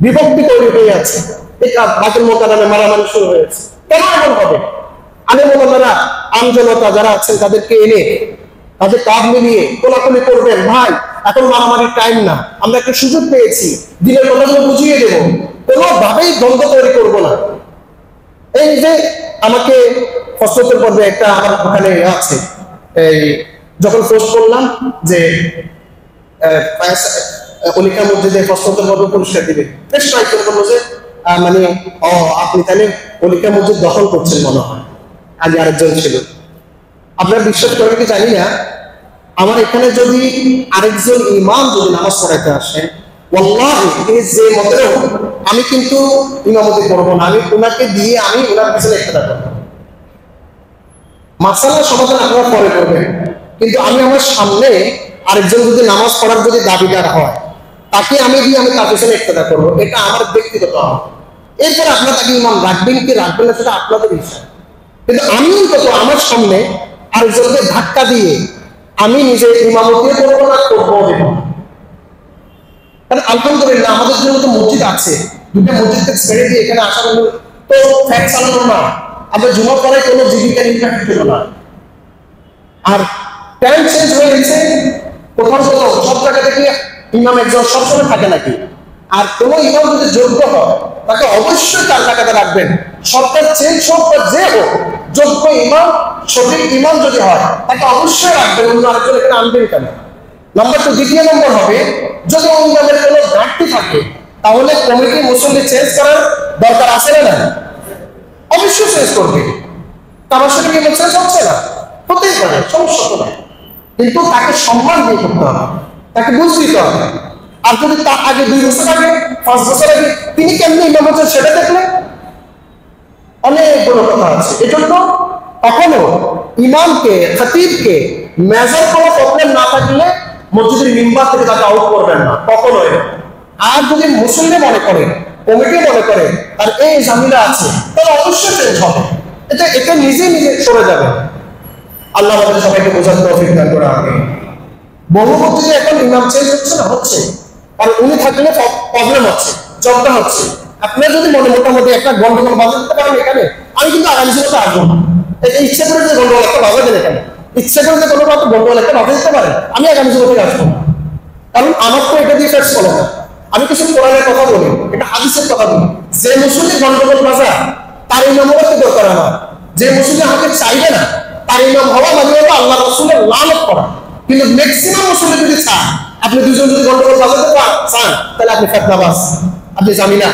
বিভক্তি তৈরি হয়ে আছে। এটা বাতুল মোকাররমে মারামারি শুরু হয়েছে। কেন এমন হবে? আলেম ওলামারা আমজনতা যারা আছেন তাদেরকে এনে তাদের কাঁধ মিলিয়ে কোলাকুলি করবেন, ভাই এখন মারামারির টাইম না, আমরা একটা সুযোগ পেয়েছি, দিনের কথাগুলো বুঝিয়ে দেবো, কোনোভাবেই দ্বন্দ্ব তৈরি করবো না। এই যে আমাকে ফসলতের পর্বে একটা আমার ওখানে আছে, এই যখন পোস্ট করলাম যে অলিকা মসজিদে ফসলতের পর্বে পুরস্কার দিবে, বেশ কয়েকজন বললো যে মানে আপনি তাহলে অলিকা মসজিদ দখল করছেন মনে হয়। আগে আরেকজন ছিল, আপনারা বিশ্বাস করেন কি জানি না, আমার এখানে যদি আরেকজন ইমাম যদি নামাজ পড়াইতে আসে, ওয়াল্লাহি তিনি যে মতের হোক, আমি কিন্তু ইমামতি করবো না, আমি ওনাকে দিয়ে আমি ওনার পিছনে একটা করবো। মাসালার সমাধান আপনারা পরে করবেন, কিন্তু আমি আমার সামনে আরেকজন যদি নামাজ পড়ার যদি দাবিদার হয়, তাকে আমি দিয়ে আমি তার পিছনে একটা করবো, এটা আমার ব্যক্তিগত আমল। এরপরে আপনারা তাকে ইমাম রাখবেন কি রাখবেন না সেটা আপনাদের বিষয়, কিন্তু আমি অন্তত আমার সামনে আরেকজনকে ধাক্কা দিয়ে আমি নিজে ইমামতিও করবো না, করবো দেব না। আলহামদুলিল্লাহ আমাদের জন্য তো মসজিদ আছে, দুটো মসজিদকে ছেড়ে দিয়ে এখানে আসার তো ফ্যাট চালানো না, আমরা জুমা পরে কোনো জীবিকা নির্বাহ ছিল না। আর টাইম চেঞ্জ হয়ে গেছে, কোথাও কোথাও সব জায়গা থেকে ইমাম একজন সবসময় থাকে নাকি? আর কোন ইমাম যদি যোগ্য হয় তাকে অবশ্যই তার টাকাতে রাখবেন। সরকার চেঞ্জ হোক বা যে হোক, যোগ্য ইমাম সঠিক ইমাম যদি হয় তাকে অবশ্যই রাখবেন, অন্য আরেকজন এখানে আনবেন কেন? নাম্বার 2, দ্বিতীয় নম্বর হবে, যদি ওই ইমামের কোনো ঘাটতি থাকে তাহলে কমিটি মুসল্লি চেঞ্জ করার দরকার আছে না? অবশ্যই চেঞ্জ করবে। কারোর সাথে কি বলছে চলছে না, হতেই পারে, সমস্যা তো নাই, কিন্তু তাকে সম্মান দিয়ে করতে হবে, তাকে বুঝ দিতে হবে। আর যদি তার আগে 2 বছর আগে 5 বছর আগে তিনি কেমনি ইমাম হচ্ছেন সেটা দেখলে অনেকগুলো কথা আছে। এজন্য কখনো ইমামকে, খতিবকে মেজর কোনো প্রবলেম না থাকলে মসজিদের মিম্বার থেকে তাকে আউট করবেন না কখনোই। আর যদি মুসল্লি মনে করে, কমিটি মনে করে আর এই ঝামেলা আছে, তাহলে অবশ্যই চেঞ্জ হবে, এটা নিজে নিজে সরে যাবে। আল্লাহ আমাদের সবাইকে বোঝার তৌফিক দান করে। আমিন। বহু মসজিদে এখন ইমাম চেঞ্জ হচ্ছে না, হচ্ছে, আর উনি থাকলে প্রবলেম হচ্ছে, ঝগড়া হচ্ছে। আপনারা যদি মনে মোটামুটি একটা গন্ডগোল বাজাতে পারেন এখানে, আমি কিন্তু আগামী দিনে আসবো না। এটা ইচ্ছে করে যে গন্ডগোল একটা বাজাবেন এখানে, ইচ্ছে করে যে কোনো গন্ডগোল একটা বাজা দিতে পারেন, আমি আগামী দিনে থেকে আসবো না। কারণ আমার তো এটা দিয়ে ফেস চলে না। আমি কিছু কোরআনের কথা বলি, এটা হাদিসের কথা বলি। যে মুসলিম গন্ডগোল বাজা তার ইমাম হওয়ার তো দরকার আমার। যে মুসলিম আমাকে চাইবে না তার ইমাম হওয়া মানে হলো আল্লাহ রাসূলের লানত করা। কিন্তু ম্যাক্সিমাম মুসলিম যদি চান, আপনি দুজন যদি গন্ডগোল বাজাতে চান, তাহলে আপনি ফিতনাবাজ, আপনি জামিনা।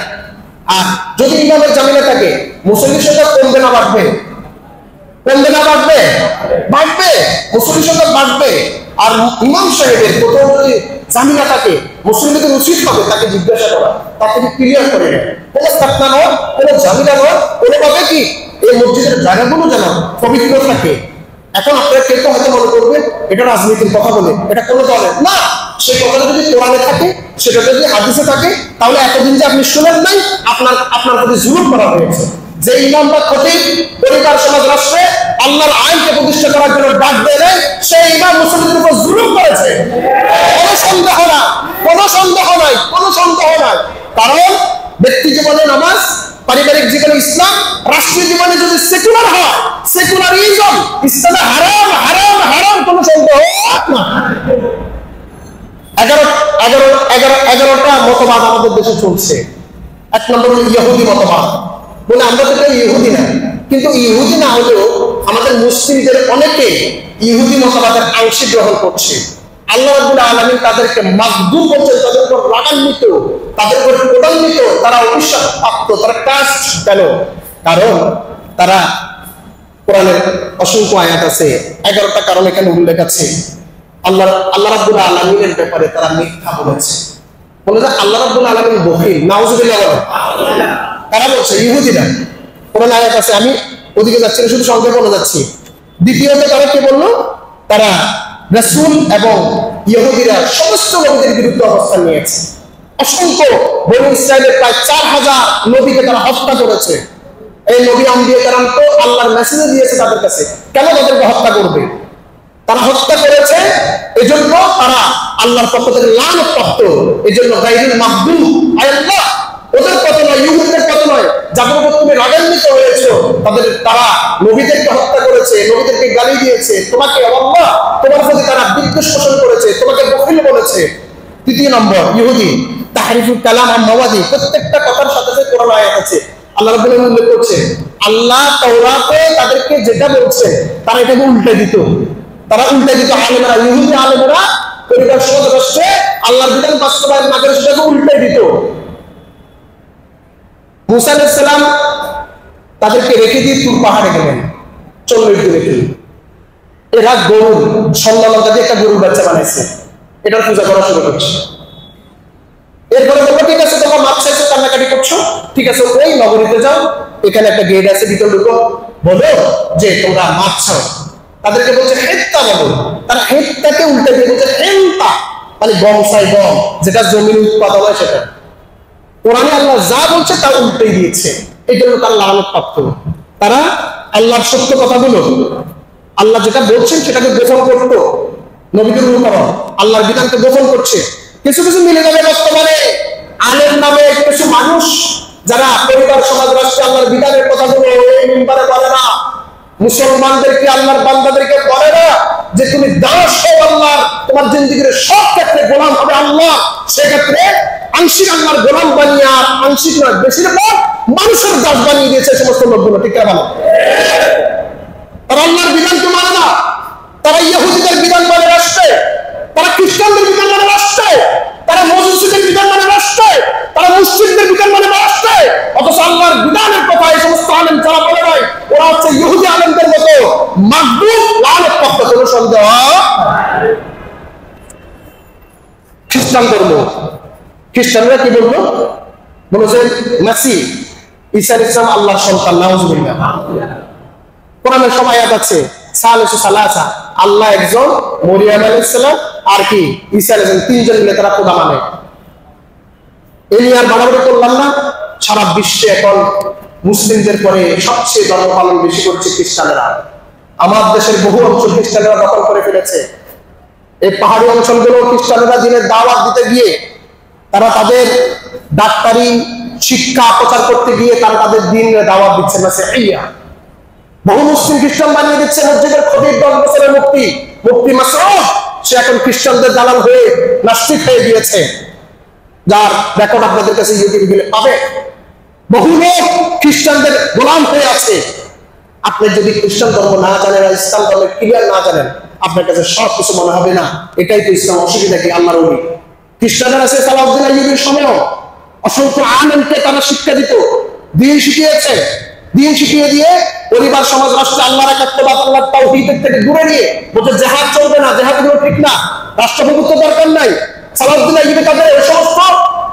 আর যদি ইমামের জামিনা থাকে, মুসলিমের সংখ্যা কমবে না বাড়বে? কমবে না বাড়বে? বাড়বে, মুসলিমের সংখ্যা বাড়বে। আর ইমাম সাহেবের কোথাও যদি জামিনা থাকে, মুসলিমদের উচিত হবে তাকে জিজ্ঞাসা করা, তাকে ক্লিয়ার করে নেয়। কোনো ফিতনা নয়, কোনো জামিনা নয়, কোনোভাবে কি এই মসজিদের জায়গাগুলো যেন পবিত্র থাকে। এখন আপনারা কেউ হয়তো মনে করবেন এটা রাজনীতির কথা বলে, এটা কোনো দলের না। সেই কথাটা যদি কোরআনে থাকে, সেটা যদি হাদিসে থাকে, তাহলে এতদিন যে আপনি শুনেন নাই, আপনার প্রতি জুলুম করা হয়েছে। যে ইমাম বা খতিব পরিবার সমাজ রাষ্ট্রে আল্লাহর আইনকে প্রতিষ্ঠা করার জন্য ডাক দেয় নাই, সেই ইমাম মুসলিমদের উপর জুলুম করেছে। কোনো সন্দেহ না, কোনো সন্দেহ নাই, কোনো সন্দেহ নাই। কারণ ব্যক্তি জীবনে নামাজ, পারিবারিক জীবনে ইসলাম, রাষ্ট্রীয় জীবনে যদি সেকুলার হয়, সেকুলারিজম ইসলামে হারাম হারাম হারাম, কোনো সন্দেহ না। 11টা মতবাদ আমাদের দেশে চলছে। 1 নম্বর হলো ইহুদি মতবাদ। বলে আমরা তো ইহুদি না, কিন্তু ইহুদি না হলেও আমাদের মুসলিমদের অনেকে ইহুদি মতবাদের আংশিক গ্রহণ করছে। আল্লাহ রাব্বুল আলামিন তাদেরকে মাগদুব বলছেন, তাদের উপর লাগান্বিত, তাদের উপর প্রদান্বিত, তারা অভিশাপ প্রাপ্ত, তারা কাস্ট। কেন? কারণ তারা কোরআনের অসংখ্য আয়াত আছে, 11টা কারণ এখানে উল্লেখ আছে। আল্লাহ রাব্বুল আলামিনের ব্যাপারে তারা মিথ্যা বলেছে। বলে যে আল্লাহ রাব্বুল আলামিন বখিল, নাউযুবিল্লাহ। তারা বলছে ইহুদিরা, কোরআন আয়াত আছে, আমি ওদিকে যাচ্ছি না, শুধু সংক্ষেপে বলে যাচ্ছি। দ্বিতীয়ত তারা কি বললো? তারা রাসূল এবং ইহুদিরা সমস্ত নবীদের বিরুদ্ধে অবস্থান নিয়েছে। অসংখ্য বনী ইসরায়েলের প্রায় 4000 নবীকে তারা হত্যা করেছে। এই নবী আম্বিয়া কেরাম তো আল্লাহর মেসেজ দিয়েছে তাদের কাছে, কেন তাদেরকে হত্যা করবে? তারা হত্যা করেছে, এজন্য তারা আল্লাহর পক্ষ থেকে লানত প্রাপ্ত। এজন্য গায়রুল মাগদুব আল্লাহ, ওদের কত নয়, ইহুদিদের কত নয়, যাদের উপর তুমি রাগান্বিত হয়েছো, তারা নবীদেরকে হত্যা করেছে, নবীদেরকে গালি দিয়েছে, তোমাকে আল্লাহ তোমার প্রতি তারা বিদ্বেষ পোষণ করেছে, তোমাকে বখিল বলেছে। 3 নম্বর ইহুদি তাহরিফুল কালাম আন মাওয়াদি, প্রত্যেকটা কথার সাথে সাথে কোরআন আয়াত আছে। আল্লাহ রাব্বুল আলামিন উল্লেখ করছে, আল্লাহ তাওরাতে তাদেরকে যেটা বলছে তারা এটাকে উল্টে দিত। তারা উল্টে দিত, আলেমরা, ইহুদি আলেমরা পরিবার সমাজ রাষ্ট্রে আল্লাহর বিধান বাস্তবায়ন না করে সেটাকে উল্টে দিত। মুসা আলাইহিস সালাম তাদেরকে রেখে দিয়ে তুর পাহাড়ে গেলেন 40 দিন রেখে। এরা গরু সন্ন্যালতা দিয়ে একটা গরুর বাচ্চা বানাইছে, এটার পূজা করা শুরু করছে। এরপরে বললো ঠিক আছে, তোমার মাছ চাইছো, কান্নাকাটি করছো, ঠিক আছে ওই নগরীতে যাও, এখানে একটা গেট আছে, ভিতর ঢুকো, বলো যে তোমরা মাছ চাও। তাদেরকে বলছে হেত্তা বলো, তারা হেত্তাকে উল্টে দিয়ে বলছে হেন্তা, মানে গমসাই গম, যেটা জমির উৎপাদন হয় সেটা। কোরআনে আল্লাহ যা বলছে তা উল্টেই দিয়েছে, এই জন্য তারা লানত প্রাপ্ত। তারা আল্লাহর সত্য কথাগুলো, আল্লাহ যেটা বলছেন সেটাকে গোপন করতো, নবীদের অনুকরণ, আল্লাহর বিধানকে গোপন করছে। কিছু কিছু মিলে যাবে বর্তমানে আলেম নামে কিছু মানুষ যারা পরিবার সমাজ রাষ্ট্রে আল্লাহর বিধানের কথাগুলো এই মিম্বারে বলে না, মুসলমানদেরকে আল্লাহর বান্দাদেরকে বলে না যে তুমি দাস হও আল্লাহর, তোমার জিন্দেগির সব ক্ষেত্রে গোলাম হবে আল্লাহ। সেক্ষেত্রে আংশিক আল্লাহর গোলাম বানিয়ে, আর আংশিক নয় বেশিরভাগ মানুষের দাস বানিয়ে দিয়েছে সমস্ত লোকগুলো, ঠিক না? তারা আল্লাহর বিধানকে মানে না, তারা ইহুদিদের বিধান মানে রাষ্ট্রে, তারা খ্রিস্টানদের বিধান মানে রাষ্ট্রে, তারা মজুসীদের বিধান মানে রাষ্ট্রে, তারা মুসলিমদের বিধান মানে রাষ্ট্রে। অথচ আল্লাহর বিধানের কথা এই সমস্ত আলেম যারা বলে নয়, ওরা হচ্ছে ইহুদি আলেমদের সন্দেহ। খ্রিস্টান ধর্ম, খ্রিস্টানরা কি বলবো? বলেছেন মেসি ঈসা আলাইহিস সালাম আল্লাহর সন্তান, নাউজুবিল্লাহ। কোরআনের সব আয়াত আছে সালিসু সালাসা, আল্লাহ একজন, মরিয়ম আলাইহিস সালাম আর কি ঈসা আলাইহিস সালাম, তিনজন মিলে তারা খোদা মানে। এই নিয়ে আর বাড়াবাড়ি করলাম না। সারা বিশ্বে এখন মুসলিমদের পরে সবচেয়ে ধর্ম পালন বেশি করছে খ্রিস্টানেরা। আমার দেশের বহু অঞ্চল খ্রিস্টানেরা দখল করে ফেলেছে। এই পাহাড়ি অঞ্চলগুলো খ্রিস্টানেরা দিনের দাওয়াত দিতে গিয়ে, তারা তাদের ডাক্তারি শিক্ষা প্রচার করতে গিয়ে তারা তাদের দিনের দাওয়াত দিচ্ছে না। বহু মুসলিম খ্রিস্টান বানিয়ে দিচ্ছে। মসজিদের খতিব 10 বছরের মুফতি মাসউদ, সে এখন খ্রিস্টানদের দালাল হয়ে নাস্তিক হয়ে গিয়েছে, যার রেকর্ড আপনাদের কাছে ইউটিউবে গেলে পাবে। বহু লোক খ্রিস্টানদের গোলাম হয়ে আছে। আপনি যদি খ্রিস্টান ধর্ম না জানেন আর ইসলাম ধর্মের ক্লিয়ার না জানেন, আপনার কাছে সব কিছু মনে হবে না এটাই তো ইসলাম। অসুবিধা কি? আল্লাহর ওলি খ্রিস্টানরা আছে সালাউদ্দিন আইয়ুবীর সময়ও অসংখ্য আলেমকে তারা শিক্ষা দিত, দিন শিখিয়েছে। দিন শিখিয়ে দিয়ে পরিবার সমাজ রাষ্ট্র আল্লাহর একাত্মবাদ, আল্লাহর তাওহীদের থেকে দূরে নিয়ে বলতে জেহাদ চলবে না, জেহাদ গুলো ঠিক না, রাষ্ট্রপ্রভুত্ব দরকার নাই। সালাউদ্দিন আইয়ুবী তাদের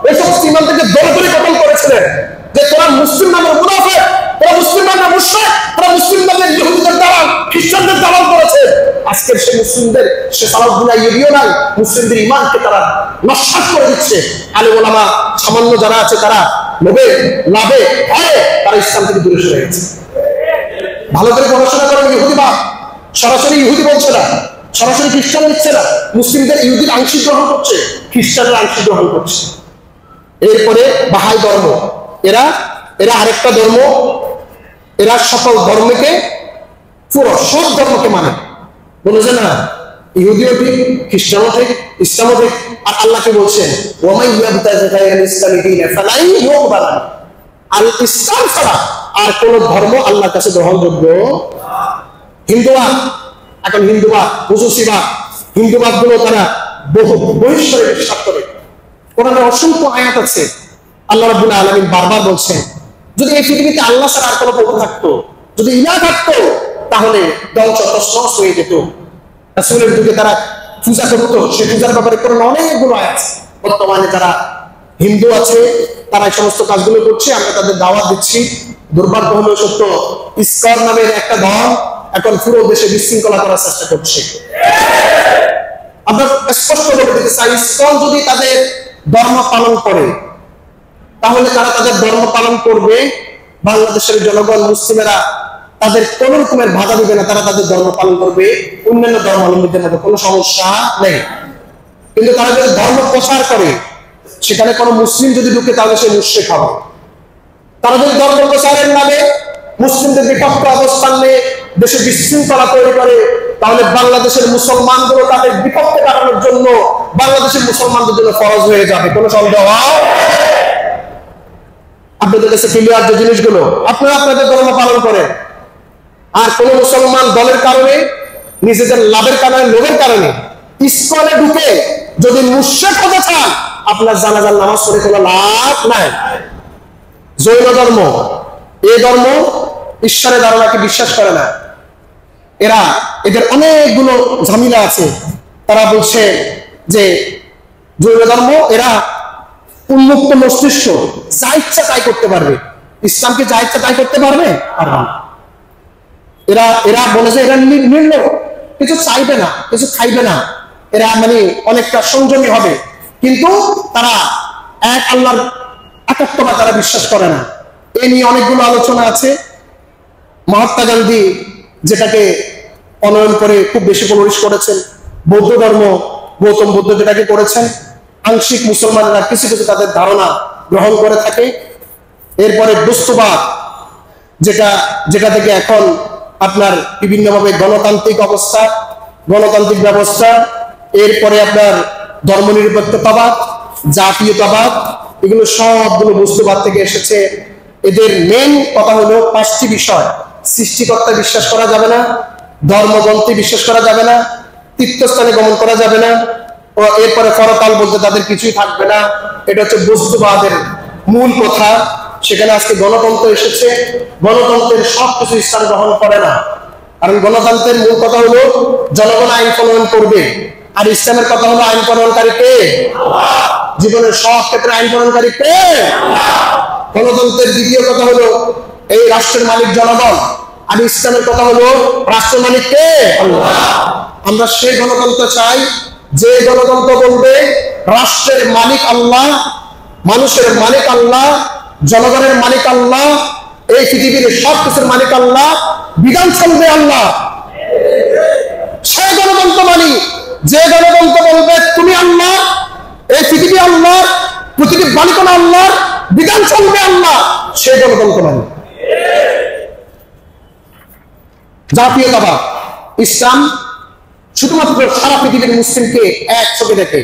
এই সমস্ত ইমানদেরকে দৌড় করে কতল করেছিলেন যে তোরা মুসলিম নামের মুনাফিক, তোরা মুসলিম নামের মুশরিক, তোরা মুসলিম নামের ইহুদিদের দালাল, খ্রিস্টানদের দালাল করেছে। আজকের সে মুসলিমদের, সে সালাউদ্দিন আইয়ুবীও নাই, মুসলিমদের ঈমানকে তারা নস্যাৎ করে দিচ্ছে। আলেম ওলামা সামান্য যারা আছে তারা লোভে লাভে ভয়ে তারা ইসলাম থেকে দূরে সরে গেছে। ভালো করে পড়াশোনা করেন ইহুদিবাদ, সরাসরি ইহুদি বলছে না, সরাসরি খ্রিস্টান নিচ্ছে না। মুসলিমদের ইহুদির আংশিক গ্রহণ করছে, খ্রিস্টানরা আংশিক গ্রহণ করছে। এরপরে বাহাই ধর্ম, এরা আরেকটা ধর্ম। এরা সকল ধর্মকে, পুরো সব ধর্মকে মানে। বলেছে না ইহুদিও ঠিক, খ্রিস্টানও ঠিক, ইসলামও ঠিক। আর আল্লাহকে বলছেন ওয়ামাই ইয়াবতাগি গায়রাল ইসলামি দীনান ফালাই ইউকবাল মিনহু, আল ইসলাম ছাড়া আর কোন ধর্ম আল্লাহর কাছে গ্রহণযোগ্য। হিন্দুবাদ, এখন হিন্দুবাদ, হুজুসিবাদ, হিন্দুবাদ গুলো তারা বহু বহিষ্কারে বিশ্বাস করে। কোরআনে অসংখ্য আয়াত আছে, আল্লাহ রাব্বুল আলামিন বারবার বলছেন যদি এই পৃথিবীতে আল্লাহ ছাড়া আর কোনো প্রভু থাকতো, যদি ইলাহ থাকতো, তাহলে ধ্বংস তছনছ হয়ে যেত। রাসূলের যুগে তারা পূজা করতো, সে পূজার ব্যাপারে কোরআনে অনেকগুলো আয়াত আছে। বর্তমানে যারা হিন্দু আছে তারা এই সমস্ত কাজগুলো করছে, আমরা তাদের দাওয়াত দিচ্ছি। দুর্ভাগ্য হলো সত্য, ইসকন নামের একটা দল এখন পুরো দেশে বিশৃঙ্খলা করার চেষ্টা করছে। আমরা স্পষ্ট বলে দিতে চাই, ইসকন যদি তাদের ধর্ম পালন করে তাহলে তারা তাদের ধর্ম পালন করবে। বাংলাদেশের জনগণ মুসলিমেরা তাদের কোন রকমের বাধা দিবে না, তারা তাদের ধর্ম পালন করবে। অন্যান্য ধর্মাবলম্বীদের মধ্যে কোনো সমস্যা নেই। কিন্তু তারা যদি ধর্ম প্রচার করে, সেখানে কোনো মুসলিম যদি ঢুকে তাহলে সে মুশরিক হবে। তারা যদি ধর্ম প্রচারের নামে মুসলিমদের বিপক্ষে অবস্থান নিয়ে দেশে বিশৃঙ্খলা তৈরি করে, তাহলে বাংলাদেশের মুসলমানগুলো তাদের বিপক্ষে দাঁড়ানোর জন্য বাংলাদেশের মুসলমানদের জন্য ফরজ হয়ে যাবে, কোনো সন্দেহ। আপনাদের কাছে ক্লিয়ার যে জিনিসগুলো, আপনারা আপনাদের ধর্ম পালন করেন। আর কোন মুসলমান দলের কারণে, নিজেদের লাভের কারণে, লোভের কারণে ইসকনে ঢুকে যদি মুশরিক হতে চান, আপনার জানাজার নামাজ পড়ে কোনো লাভ নাই। জৈন ধর্ম, এই ধর্ম ঈশ্বরের ধারণাকে বিশ্বাস করে না। এদের অনেকগুলো ঝামেলা আছে। তারা বলছে যে জৈন ধর্ম, এরা উন্মুক্ত মস্তিষ্ক, যা ইচ্ছা তাই করতে পারবে। ইসলামকে যা ইচ্ছা তাই করতে পারবে? এরা বলে যে এরা নির্ণয়, কিছু চাইবে না, কিছু খাইবে না, এরা মানে অনেকটা সংযমী হবে, কিন্তু তারা এক আল্লাহর একাত্মতা তারা বিশ্বাস করে না। এ নিয়ে অনেকগুলো আলোচনা আছে। মহাত্মা গান্ধী যেটাকে অনয়ন করে খুব বেশি পরিবেশ করেছেন, বৌদ্ধ ধর্ম, গৌতম বুদ্ধ যেটাকে করেছেন, আংশিক মুসলমানরা কিছু কিছু তাদের ধারণা গ্রহণ করে থাকে। এরপরে বস্তুবাদ, যেটা থেকে এখন আপনার বিভিন্নভাবে গণতান্ত্রিক ব্যবস্থা, এরপরে আপনার ধর্মনিরপেক্ষতাবাদ, জাতীয়তাবাদ, এগুলো সবগুলো বস্তুবাদ থেকে এসেছে। এদের মেন কথা হলো 5টি বিষয়। সৃষ্টিকর্তা বিশ্বাস করা যাবে না, ধর্মগ্রন্থে বিশ্বাস করা যাবে না, তীর্থস্থানে গমন করা যাবে না, ও এরপরে পরকাল বলতে তাদের কিছুই থাকবে না। এটা হচ্ছে বস্তুবাদের মূল কথা। সেখানে আজকে গণতন্ত্র এসেছে, গণতন্ত্রের সবকিছু ইসলাম গ্রহণ করে না। কারণ গণতন্ত্রের মূল কথা হলো জনগণ আইন প্রণয়ন করবে, আর ইসলামের কথা হলো আইন প্রণয়নকারী কে? জীবনের সব ক্ষেত্রে আইন প্রণয়নকারী কে? গণতন্ত্রের দ্বিতীয় কথা হলো এই রাষ্ট্রের মালিক জনগণ, আর ইসলামের কথা হলো রাষ্ট্রের মালিক কে? আল্লাহ। আমরা সেই গণতন্ত্র চাই যে গণতন্ত্র বলবে রাষ্ট্রের মালিক আল্লাহ, মানুষের মালিক আল্লাহ, জনগণের মালিক আল্লাহ, এই পৃথিবীর সবকিছুর মালিক আল্লাহ, বিধান চলবে আল্লাহ। সেই গণতন্ত্র মানি যে গণতন্ত্র বলবে তুমি আল্লাহ, এই পৃথিবী আল্লাহ, প্রতিটি মালিকানা আল্লাহ, বিধান চলবে আল্লাহ, সেই গণতন্ত্র মানি। জাতীয়তাবাদ ইসলাম শুধুমাত্র সারা পৃথিবীর মুসলিমকে এক চোখে দেখে।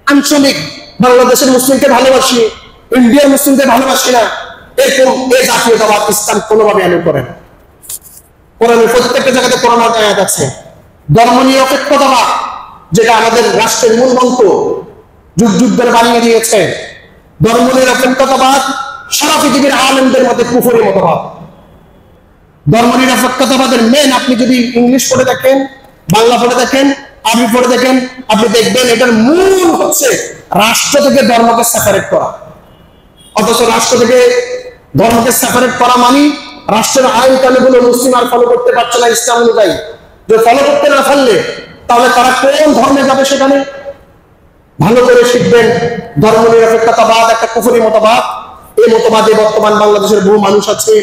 আঞ্চলিক বাংলাদেশের মুসলিমকে ভালোবাসি, ইন্ডিয়ার মুসলিমদের ভালোবাসি না, এরকম এই জাতীয়তাবাদ ইসলাম কোনোভাবে আইন করে না। কোরআনের প্রত্যেকটা জায়গাতে কোরআন আয়াত আছে। ধর্ম নিরপেক্ষতাবাদ, যেটা আমাদের রাষ্ট্রের মূল মন্ত্র, যুগ যুগ ধরে বানিয়ে দিয়েছে। ধর্ম নিরপেক্ষতাবাদ সারা পৃথিবীর আলেমদের মধ্যে কুফরি মতবাদ। ধর্ম নিরপেক্ষতাবাদের মেন, আপনি যদি ইংলিশ পড়ে দেখেন, বাংলা পড়ে দেখেন, আরবি পড়ে দেখেন, আপনি দেখবেন এটার মূল হচ্ছে রাষ্ট্র থেকে ধর্মকে সেপারেট করা। অথচ রাষ্ট্র থেকে ধর্মকে সেপারেট করা মানে রাষ্ট্রের আইন কানুনগুলো মুসলিম আর ফলো করতে পারছে না ইসলাম অনুযায়ী। যে ফলো করতে না পারলে তাহলে তারা কোন ধর্মে যাবে সেখানে? ভালো করে শিখবেন, ধর্ম নিরপেক্ষতাবাদ একটা কুফরি মতবাদ। এই মতবাদে বর্তমান বাংলাদেশের বহু মানুষ আছে।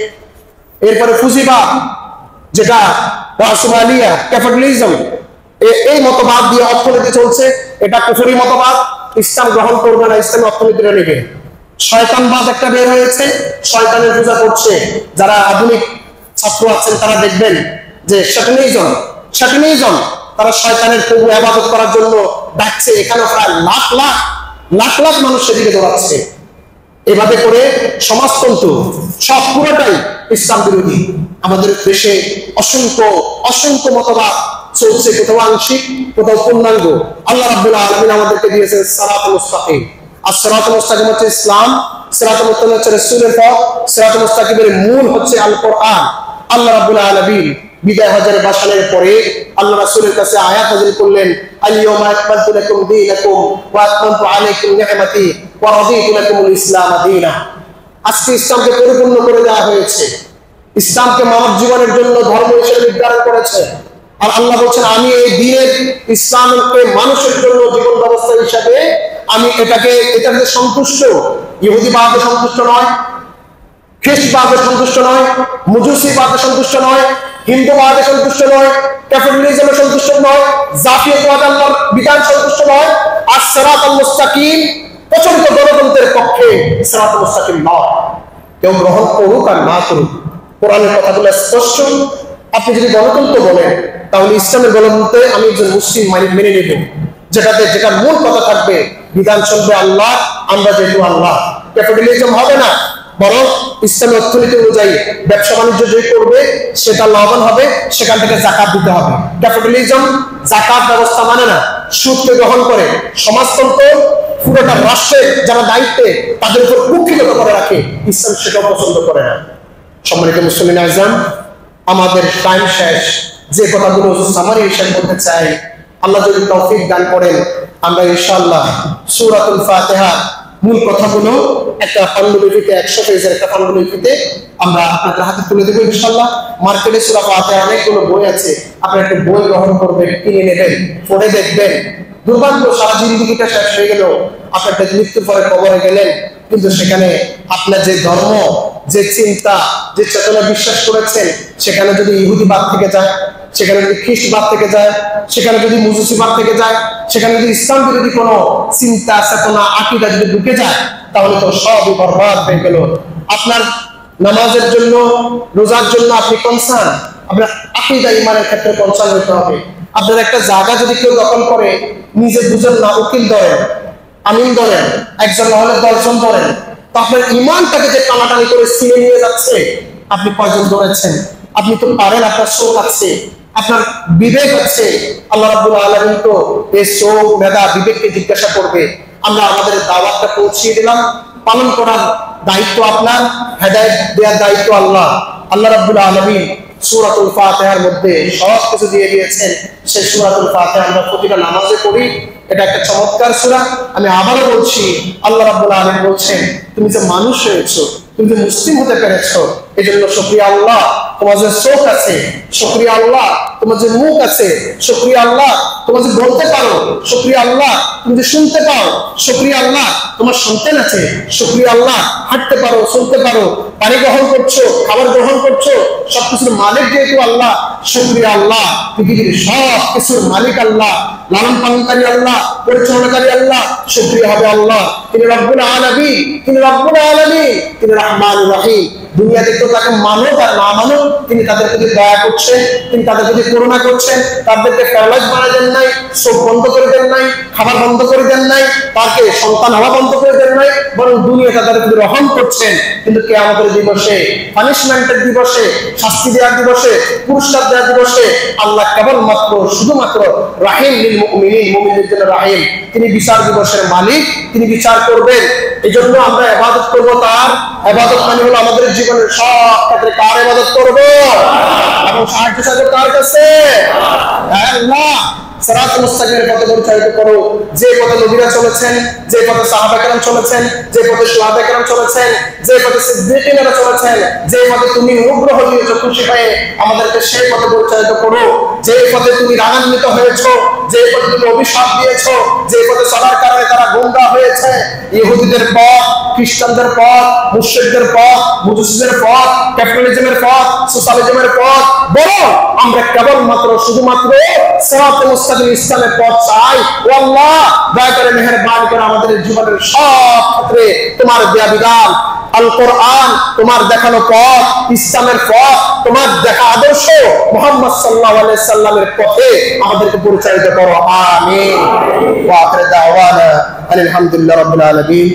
এরপরে পুঁজিবাদ, যেটা রাসমালিয়া ক্যাপিটালিজম, এই মতবাদ দিয়ে অর্থনীতি চলছে, এটা কুফরি মতবাদ। ইসলাম গ্রহণ করবে না, ইসলামী অর্থনীতিটা নেবে। শয়তানবাদ একটা বের হয়েছে, শয়তানের পূজা করছে। যারা আধুনিক ছাত্র আছেন তারা দেখবেন যে স্যাটানিজম, তারা শয়তানের প্রভু ইবাদত করার জন্য ডাকছে। এখানে প্রায় লাখ লাখ মানুষ সেদিকে দৌড়াচ্ছে। এভাবে করে সমাজতন্ত্র সব পুরোটাই ইসলাম বিরোধী। আমাদের দেশে অসংখ্য মতবাদ চলছে, কোথাও আংশিক, কোথাও পূর্ণাঙ্গ। আল্লাহ রাব্বুল আলামিন আমাদেরকে দিয়েছেন সিরাতুল মুস্তাকিম। আর সিরাতুল মুস্তাকিম হচ্ছে ইসলাম, সিরাতুল মুস্তাকিম হচ্ছে রাসূলের পথ, সিরাতুল মুস্তাকিমের মূল হচ্ছে আল কোরআন। আল্লাহ রাব্বুল আলামিন বিদায় হজের ভাষণের পরে আল্লাহ রাসূলের কাছে আয়াত নাযিল করলেন, আল-ইয়াওমা আকমালতু লাকুম দীনাকুম ওয়া আতমামতু আলাইকুম নি'মাতি ওয়া রাদিতু লাকুমুল ইসলাম দীনা। আজকে ইসলামকে পরিপূর্ণ করে দেওয়া হয়েছে। ইসলামকে মানব জীবনের জন্য ধর্ম হিসেবে নির্ধারণ করেছে। আর আল্লাহ বলছেন, আমি এই দ্বীনের ইসলামকে মানুষের জন্য জীবন ব্যবস্থা হিসাবে আমি এটাকে সন্তুষ্ট। ইহুদিবাদে সন্তুষ্ট নয়, খ্রিস্টবাদে সন্তুষ্ট নয়, মুজুসিবাদে সন্তুষ্ট নয়, হিন্দুবাদে সন্তুষ্ট নয়, ক্যাপিটালিজমে সন্তুষ্ট নয়, জাতীয়তাবাদ আল্লাহর বিধান সন্তুষ্ট নয়। আর সিরাতুল মুস্তাকিম প্রচন্ড গণতন্ত্রের পক্ষে সিরাতুল মুস্তাকিম নয়। কেউ গ্রহণ করুক আর না করুক, কোরআনের কথাগুলো স্পষ্ট। আপনি যদি গণতন্ত্র বলেন তাহলে ইসলামের গণতন্ত্রে আমি একজন মুসলিম মেনে নেব, যেটা মূল কথা থাকবে বিধান চলবে আল্লাহ, আমরা যেহেতু আল্লাহ। ক্যাপিটালিজম হবে না, বরং ইসলামী অর্থনীতি অনুযায়ী ব্যবসা বাণিজ্য যে করবে সেটা লাভবান হবে, সেখান থেকে যাকাত দিতে হবে। ক্যাপিটালিজম যাকাত ব্যবস্থা মানে না, সুদকে গ্রহণ করে। সমাজতন্ত্র পুরোটা রাষ্ট্রের যারা দায়িত্বে তাদের উপর কুক্ষিগত করে রাখে, ইসলাম সেটাও পছন্দ করে না। সম্মানিত মুসলিম আযম, আমাদের টাইম শেষ। যে কথাগুলো সামারি হিসেবে বলতে চাই, আল্লাহ যদি তৌফিক দান করেন, আমরা ইনশাআল্লাহ সূরাতুল ফাতিহা মূল কথাগুলো একটা পান্ডুলিপিতে 100 পেজের একটা পান্ডুলিপিতে আমরা আপনাদের হাতে তুলে দেবো ইনশাআল্লাহ। মার্কেটে সূরা ফাতিহা অনেকগুলো বই আছে, আপনারা একটা বই গ্রহণ করবেন, কিনে নেবেন, পড়ে দেখবেন। দুর্ভাগ্য, সারা জিন্দেগিটা শেষ হয়ে গেল, আপনার মৃত্যুর পরে কবরে গেলেন, কিন্তু সেখানে আপনার যে ধর্ম, যে চিন্তা, যে চেতনা বিশ্বাস করেছেন, সেখানে যদি ইহুদিবাদ থেকে যায়, সেখানে যদি খ্রিস্টবাদ থেকে যায়, সেখানে যদি মুজুসিবাদ থেকে যায়, সেখানে যদি ইসলাম বিরোধী কোনো চিন্তা, চেতনা, আকীদা যদি ঢুকে যায়, তাহলে তো সবই বরবাদ হয়ে গেল। আপনার নামাজের জন্য, রোজার জন্য আপনি কনসার্ন, আপনার আকীদা ঈমানের ক্ষেত্রে কনসার্ন হতে হবে। আপনার একটা জায়গা যদি কেউ দখল করে, নিজে বুঝেন না, উকিল ধরেন, আমিন ধরেন, একজন হলে 10 জন ধরেন, তো আপনার ঈমানটাকে যে টানাটানি করে ছিঁড়ে নিয়ে যাচ্ছে, আপনি কয়জন ধরেছেন? আপনি তো পারেন, আপনার চোখ আছে, আপনার বিবেক আছে। আল্লাহ রাব্বুল আলামিন তো এই চোখ, মেধা, বিবেককে জিজ্ঞাসা করবে। আমরা আমাদের দাওয়াতটা পৌঁছিয়ে দিলাম, পালন করার দায়িত্ব আপনার, হেদায়েত দেওয়ার দায়িত্ব আল্লাহ। আল্লাহ রাব্বুল আলামিন সূরাতুল ফাতিহার মধ্যে সব কিছু দিয়ে দিয়েছেন। সেই সূরাতুল ফাতিহা আমরা প্রতিটা নামাজে পড়ি। এটা একটা চমৎকার সূরা। আমি আবারও বলছি, আল্লাহ রাব্বুল আলামিন বলছেন, তুমি যে মানুষ হয়েছো, তুমি যে মুসলিম হতে পেরেছো, এই জন্য শুকরিয়া আল্লাহ। তোমার যে চোখ আছে, শুকরিয়া আল্লাহ। তোমার যে মুখ আছে, শুকরিয়া আল্লাহ। তোমার যে বলতে পারো, শুকরিয়া আল্লাহ। তুমি যে শুনতে পাও, শুকরিয়া আল্লাহ। তোমার সন্তান আছে, শুকরিয়া আল্লাহ। হাঁটতে পারো, চলতে পারো, পানি গ্রহণ করছো, খাবার গ্রহণ করছো, সবকিছুর মালিক যেহেতু আল্লাহ, শুকরিয়া আল্লাহ। পৃথিবীর সব কিছুর মালিক আল্লাহ, লালন পালনকারী আল্লাহ, পরিচালনাকারী আল্লাহ, শুকরিয়া হবে আল্লাহ। তিনি রব্বুল আলামিন, তিনি রব্বুল আলামিন, তিনি রহমানুর রহিম। দুনিয়াতে তো তাকে মানো আর না মানো, তিনি তাদের প্রতি দয়া করছেন, তিনি তাদের প্রতি করুণা করছেন। তাদেরকে প্যারালাইজ বানিয়ে দেন নাই, চোখ বন্ধ করে দেন নাই, খাবার বন্ধ করে দেন নাই, তাকে সন্তান হওয়া বন্ধ করে দেন নাই, বরং দুনিয়া তাদের প্রতি রহম করছেন। কিন্তু কিয়ামতের দিবসে, পানিশমেন্টের দিবসে, শাস্তি দেওয়ার দিবসে, পুরস্কার দেওয়ার দিবসে আল্লাহ কেবলমাত্র শুধুমাত্র রাহিম লিল মুমিনিন, মুমিনদের জন্য রাহিম। তিনি বিচার দিবসের মালিক, তিনি বিচার করবেন। এই জন্য আমরা ইবাদত করব তার। ইবাদত মানে হলো আমাদের জীবনের সব ক্ষেত্রে কার ইবাদত করব এবং সাহায্য চাইবো কার কাছে? আল্লাহ। সিরাতুল মুস্তাকিমের পথে পরিচালিত করো, যে পথে নবীরা চলেছেন, যে পথে সাহাবা কেরাম চলেছেন, যে পথে শুহাদা কেরাম চলেছেন, যে পথে সিদ্দিকীনরা চলেছেন, যে পথে তুমি অনুগ্রহ দিয়েছো খুশি হয়ে আমাদেরকে সেই পথে পরিচালিত করো। যে পথে তুমি রাগান্বিত হয়েছো, যে পথে তুমি অভিশাপ দিয়েছো, যে পথে চলার কারণে তারা গোমরাহ হয়েছে, ইহুদিদের পথ, খ্রিস্টানদের পথ, মুশরিকদের পথ, মুজুসিদের পথ, ক্যাপিটালিজমের পথ, সোশ্যালিজমের পথ, বরং আমরা কেবলমাত্র শুধুমাত্র সিরাতুল মুস্তাকিম ইসলামের পথ চাই। ও আল্লাহ, দয়া করে মেহেরবানি করে আমাদের জীবনের সব ক্ষেত্রে তোমার দেয়া বিধান, আল কোরআন, তোমার দেখানো পথ, ইসলামের পথ, তোমার দেখা আদর্শ মুহাম্মদ সাল্লাল্লাহু আলাইহি সাল্লামের পথে আমাদেরকে পরিচালিত করো। আমিন। ওয়া আখিরু দাওয়ানা আলহামদুলিল্লাহি রাব্বিল আলামিন।